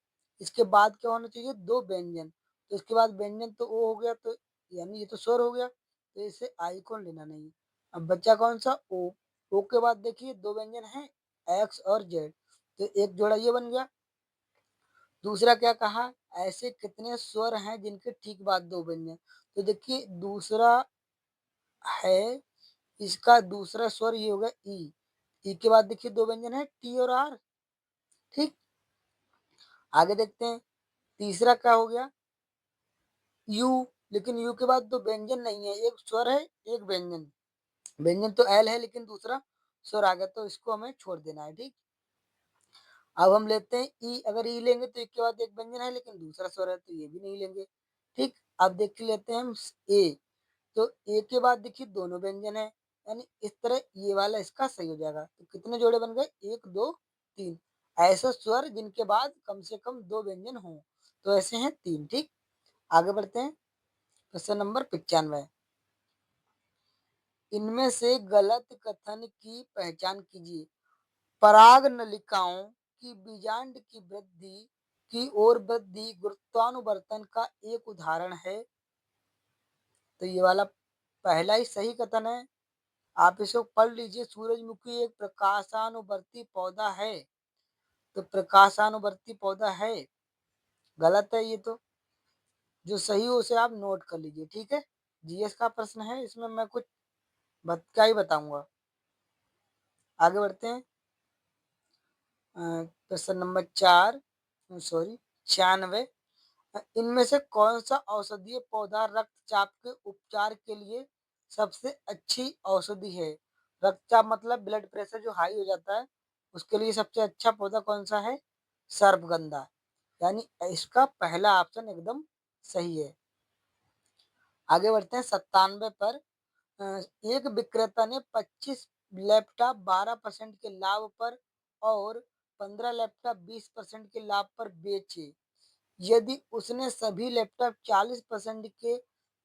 इसके बाद क्या होना चाहिए? 2 व्यंजन। तो इसके बाद व्यंजन तो ओ हो गया, तो यानी ये तो स्वर हो गया, तो इसे आई को लेना नहीं। अब बच्चा कौन सा? ओ। ओ के बाद देखिए 2 व्यंजन हैं, एक्स और जेड, तो एक जोड़ा ये बन गया। दूसरा क्या कहा? ऐसे कितने स्वर हैं जिनके ठीक बाद 2 व्यंजन। तो देखिए दूसरा है, इसका दूसरा स्वर ये होगा ई। ई के बाद देखिए 2 व्यंजन है, टी और आर। ठीक, आगे देखते हैं। तीसरा क्या हो गया? यू। लेकिन यू के बाद तो व्यंजन नहीं है, एक स्वर है एक व्यंजन। व्यंजन तो एल है लेकिन दूसरा स्वर आ गया, तो इसको हमें छोड़ देना है। ठीक, अब हम लेते हैं ई। अगर ई लेंगे तो एक के बाद एक व्यंजन है लेकिन दूसरा स्वर है, तो ये भी नहीं लेंगे। ठीक, अब देख लेते हैं हम ए। तो ए के बाद देखिए दोनों व्यंजन है, यानी इस तरह ये वाला इसका सही हो जाएगा। तो कितने जोड़े बन गए? 1, 2, 3। ऐसे स्वर जिनके बाद कम से कम 2 व्यंजन हों, तो ऐसे हैं 3। ठीक, आगे बढ़ते हैं। प्रश्न नंबर 95, इनमें से गलत कथन की पहचान कीजिए। पराग नलिकाओं की बीजांड की वृद्धि की ओर वृद्धि गुरुत्वानुवर्तन का एक उदाहरण है। तो ये वाला पहला ही सही कथन है, आप इसको पढ़ लीजिए। सूरजमुखी एक प्रकाशानुवर्ती पौधा है, तो प्रकाशानुवर्ती पौधा है, गलत है ये तो। जो सही हो उसे आप नोट कर लीजिए। ठीक है, जीएस का प्रश्न है, इसमें मैं कुछ क्या ही बताऊंगा। आगे बढ़ते हैं। प्रश्न नंबर 4, सॉरी 96, इनमें से कौन सा औषधीय पौधा रक्तचाप के उपचार के लिए सबसे अच्छी औषधि है? रक्तचाप मतलब ब्लड प्रेशर जो हाई हो जाता है, उसके लिए सबसे अच्छा पौधा कौन सा है? सर्पगंधा। यानी इसका पहला ऑप्शन एकदम सही है। आगे बढ़ते हैं 97 पर। एक विक्रेता ने 25 लैपटॉप 12% के लाभ पर और 15 लैपटॉप 20% के लाभ पर बेचे। यदि उसने सभी लैपटॉप 40% के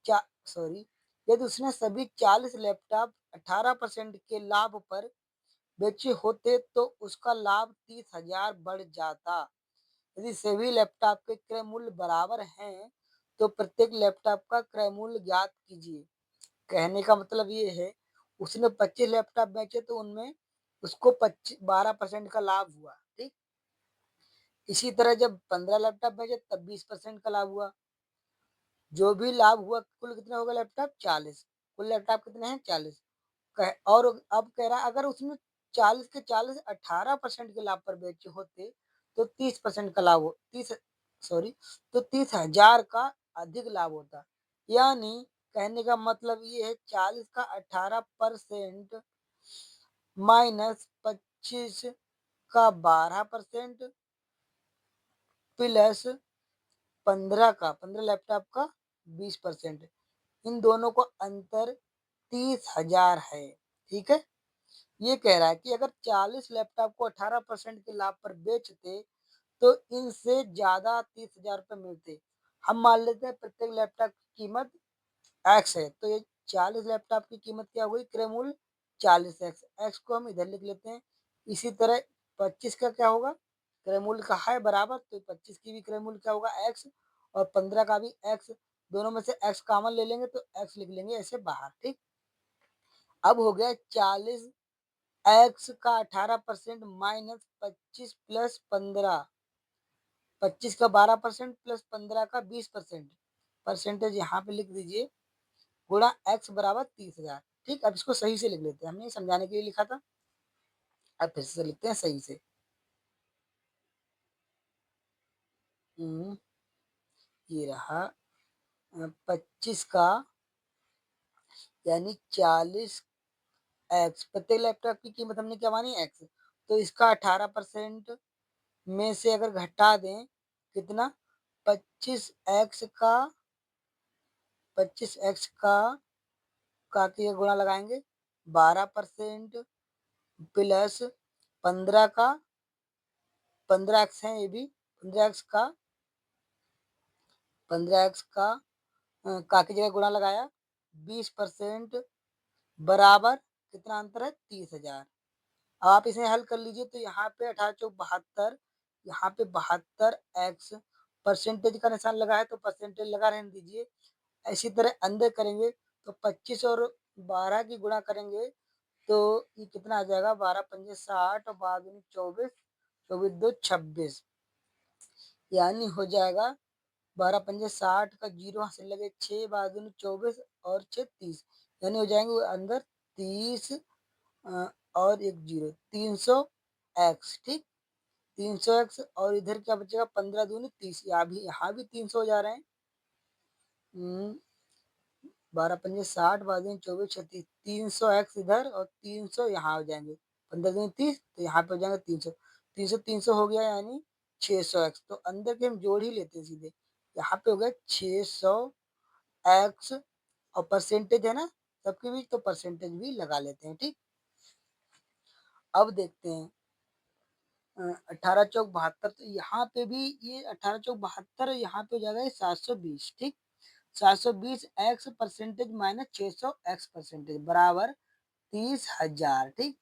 चा सॉरी यदि उसने सभी 40 लैपटॉप 18% के लाभ पर बेचे होते तो उसका लाभ 30,000 बढ़ जाता। यदि सभी लैपटॉप के क्रय मूल्य बराबर हैं तो प्रत्येक लैपटॉप का क्रय मूल्य ज्ञात कीजिए। कहने का मतलब ये है, उसने 25 लैपटॉप बेचे तो उनमें उसको 25 12% का लाभ हुआ। ठीक, इसी तरह जब 15 लैपटॉप बेचे तब 20% का लाभ हुआ। जो भी लाभ हुआ कुल कितना होगा लैपटॉप 40। कुल लैपटॉप कितने हैं 40। और अब कह रहा है अगर उसमें 40 के 40 18% के लाभ पर बेचे होते तो 30% का लाभ हो 30 सॉरी तो 30,000 का अधिक लाभ होता। यानी कहने का मतलब ये है 40 का 18% माइनस 25 का 12% प्लस 15 लैपटॉप का 20%। इन दोनों को अंतर 30,000 है। ठीक है। ये कह रहा है कि अगर 40 लैपटॉप को 18% के लाभ पर बेचते तो इनसे ज्यादा 30,000 रुपये मिलते। हम मान लेते हैं प्रत्येक लैपटॉप की कीमत एक्स है तो ये 40 लैपटॉप की कीमत क्या हुई क्रय मूल्य 40 एक्स। एक्स को हम इधर लिख लेते हैं। इसी तरह 25 का क्या होगा क्रय मूल्य का है बराबर तो 25 की भी क्रय मूल्य क्या होगा एक्स और 15 का भी एक्स। दोनों में से एक्स कॉमन ले लेंगे तो एक्स लिख लेंगे ऐसे बाहर। ठीक। अब हो गया 40 एक्स का 18% माइनस 25 प्लस 15 25 का 12% प्लस 15 का 20% परसेंटेज यहाँ पे लिख दीजिए गुणा एक्स बराबर 30,000। ठीक। अब इसको सही से लिख लेते हैं हमने समझाने के लिए लिखा था। अब फिर से लिखते हैं सही से। हम्म, ये रहा 25 का यानी 40 एक्स प्रत्येक लैपटॉप की कीमत हमने क्या मानी एक्स तो इसका 18% में से अगर घटा दें कितना 25 एक्स का 25 एक्स का के गुणा लगाएंगे 12% प्लस 15 का 15 एक्स है ये भी 15 एक्स का का की जगह गुणा लगाया 20% बराबर कितना अंतर है 30,000। अब आप इसे हल कर लीजिए तो यहाँ पे 18 चौक 72 यहाँ पे 72 एक्स परसेंटेज का निशान लगा है तो परसेंटेज लगा रहने दीजिए। इसी तरह अंदर करेंगे तो 25 और 12 की गुणा करेंगे तो ये कितना आ जाएगा 12 पंजे 60 और 12 दूनी 24 24 2 26 यानी हो जाएगा 12 पंजे 60 का जीरो यहाँ से लगे 6 12 दूनी 24 और 6 30 यानी हो जाएंगे अंदर 30 और एक जीरो 300 एक्स। ठीक। 300 एक्स और इधर क्या बचेगा 15 दूनी 30 यहाँ भी 300 हो जा रहे हैं। 12 पंजे 60 12 दूनी 24 36 300 एक्स इधर और 300 यहाँ हो जाएंगे 15 दूनी 30 तो यहाँ पे हो जाएंगे 300 300 300 हो गया यानी 600 एक्स तो अंदर के हम जोड़ ही लेते हैं सीधे। यहाँ पे हो गया 600 एक्स और परसेंटेज है ना सबके बीच तो परसेंटेज भी लगा लेते हैं। ठीक। अब देखते हैं 18 चौक 72 तो यहाँ पे भी ये 18 चौक 72 यहाँ पे हो जाएगा 720। ठीक। 720 x percentage minus 600 x percentage बराबर 30,000। ठीक।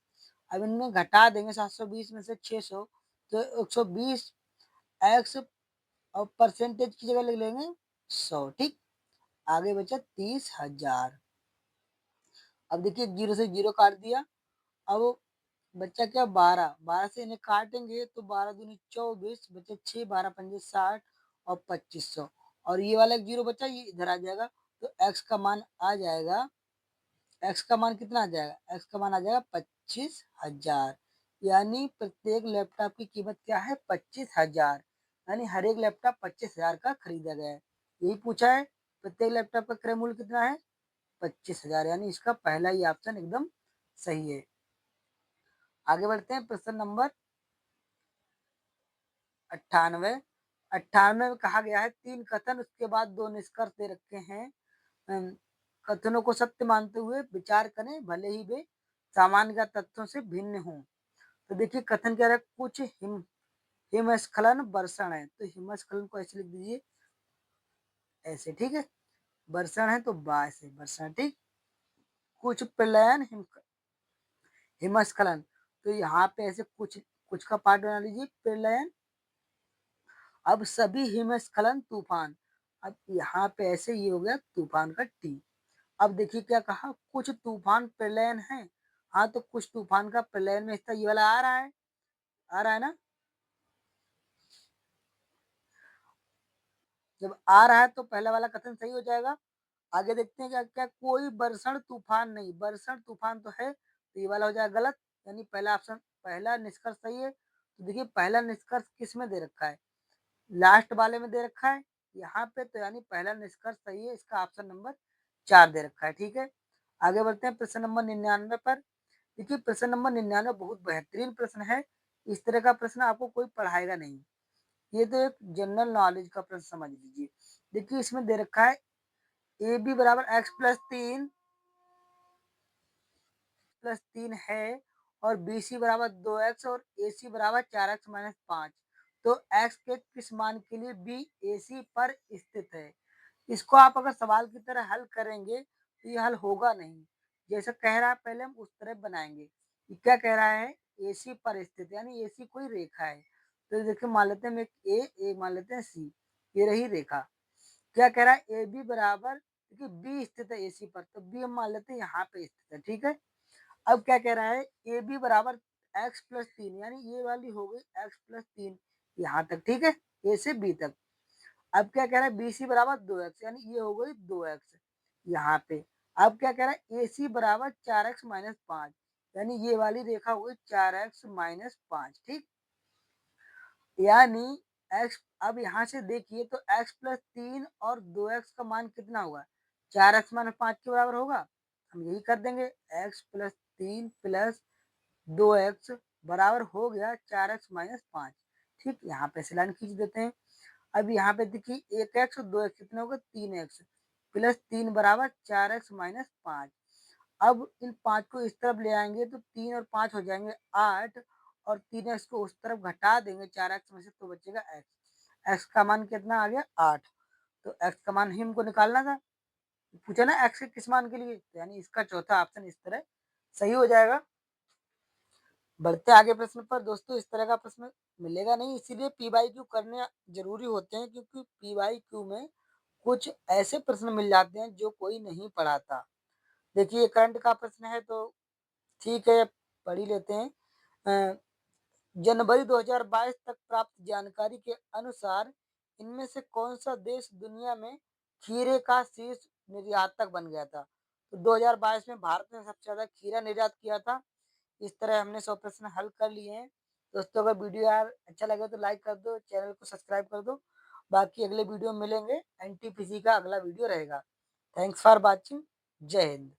अब इनमें घटा देंगे 720 में से 600 तो 120 एक्स और परसेंटेज की जगह लिख लेंगे 100। ठीक। आगे बचा 30,000। अब देखिए जीरो से जीरो काट दिया। अब बच्चा क्या 12 से इन्हें काटेंगे तो 12 दूनी 24 बचे 6 12 पंजे 60 और 2500 और ये वाला एक जीरो बचा ये इधर आ जाएगा तो एक्स का मान आ जाएगा एक्स का मान कितना आ जाएगा एक्स का मान आ जाएगा 25,000। यानी प्रत्येक लैपटॉप की कीमत क्या है 25,000 यानी हर एक लैपटॉप 25,000 का खरीदा गया है। यही पूछा है प्रत्येक लैपटॉप का क्रय मूल्य कितना है 25,000 यानी इसका पहला ही ऑप्शन एकदम सही है। आगे बढ़ते हैं प्रश्न नंबर 98। 98 में कहा गया है 3 कथन उसके बाद 2 निष्कर्ष दे रखे हैं। कथनों को सत्य मानते हुए विचार करें भले ही वे सामान्य तथ्यों से भिन्न हों। तो देखिए कथन कह रहा है कुछ हिमस्खलन वर्षण है तो हिमस्खलन को ऐसे लिख दीजिए ऐसे। ठीक है। वर्षण है तो बा से वर्षण। ठीक। कुछ प्रलयन हिमस्खलन तो यहाँ पे ऐसे कुछ कुछ का पार्ट बना लीजिए प्रलयन। अब सभी हिमस्खलन तूफान अब यहाँ पे ऐसे ये हो गया तूफान का टी। अब देखिए क्या कहा कुछ तूफान प्रलयन है। हाँ तो कुछ तूफान का प्रलयन में हिस्सा ये वाला आ रहा है ना। जब आ रहा है तो पहला वाला कथन सही हो जाएगा। आगे देखते हैं क्या क्या कोई बरसण तूफान नहीं, बरसण तूफान तो है, तो ये वाला हो जाएगा गलत, यानी पहला ऑप्शन, पहला निष्कर्ष सही है। तो देखिए पहला निष्कर्ष किस में दे रखा है, लास्ट वाले में दे रखा है यहाँ पे, तो यानी पहला निष्कर्ष सही है, इसका ऑप्शन नंबर 4 दे रखा है। ठीक है, आगे बढ़ते हैं प्रश्न नंबर 99 पर। देखिए प्रश्न नंबर 99 बहुत बेहतरीन प्रश्न है, इस तरह का प्रश्न आपको कोई पढ़ाएगा नहीं, ये तो एक जनरल नॉलेज का प्रश्न समझ लीजिए। देखिए इसमें दे रखा है ए बी बराबर एक्स प्लस तीन है और बी सी बराबर 2x और ए सी बराबर 4x माइनस 5, तो x के किस मान के लिए बी ए सी पर स्थित है। इसको आप अगर सवाल की तरह हल करेंगे तो ये हल होगा नहीं, जैसा कह रहा है पहले हम उस तरह बनाएंगे। ये क्या कह रहा है, ए सी पर स्थित, यानी ए सी कोई रेखा है, तो देखिए मान लेते हैं हम एक मान लेते हैं सी, ये रही रेखा। क्या कह रहा है ए बी बराबर, देखिए बी स्थित है ए सी पर, तो बी हम मान लेते हैं यहाँ पे स्थित है। ठीक है, अब क्या कह रहा है ए बी बराबर एक्स प्लस तीन, यानी ये वाली हो गई एक्स प्लस तीन यहाँ तक। ठीक है, ए से बी तक। अब क्या कह रहा है बी सी बराबर 2x, यानी ये हो गई 2x यहाँ पे। अब क्या कह रहा है ए सी बराबर 4x माइनस 5, यानी ये वाली रेखा हो गई 4x माइनस 5। ठीक, यानी x, अब यहाँ से देखिए तो x प्लस तीन और 2x का मान कितना होगा, 4x माइनस 5 के बराबर होगा। हम यही कर देंगे, x प्लस तीन प्लस 2x बराबर हो गया 4x माइनस 5। ठीक, यहाँ पे से लाइन खींच देते हैं। अब यहाँ पे देखिए 1x और 2x कितना होगा, 3x प्लस तीन बराबर 4x माइनस 5। अब इन 5 को इस तरफ ले आएंगे तो 3 और 5 हो जाएंगे 8, और 3x को उस तरफ घटा देंगे 4x में से, तो बचेगा x। x का मान कितना आ गया 8, तो x का मान ही हमको निकालना था, पूछा ना x के किस मान के लिए, तो यानी इसका चौथा ऑप्शन इस तरह सही हो जाएगा। बढ़ते आगे प्रश्न पर दोस्तों, इस तरह का प्रश्न मिलेगा नहीं, इसीलिए पी वाई क्यू करने जरूरी होते हैं, क्योंकि पी वाई क्यू में कुछ ऐसे प्रश्न मिल जाते हैं जो कोई नहीं पढ़ाता। देखिए करंट का प्रश्न है तो ठीक है, पढ़ ही लेते हैं। जनवरी 2022 तक प्राप्त जानकारी के अनुसार इनमें से कौन सा देश दुनिया में खीरे का शीर्ष निर्यातक बन गया था। तो 2022 में भारत ने सबसे ज्यादा खीरा निर्यात किया था। इस तरह हमने 100 प्रश्न हल कर लिए हैं। दोस्तों अगर वीडियो यार अच्छा लगे तो लाइक कर दो, चैनल को सब्सक्राइब कर दो। बाकी अगले वीडियो में मिलेंगे, एनटीपीसी का अगला वीडियो रहेगा। Thanks for watching. जय हिंद।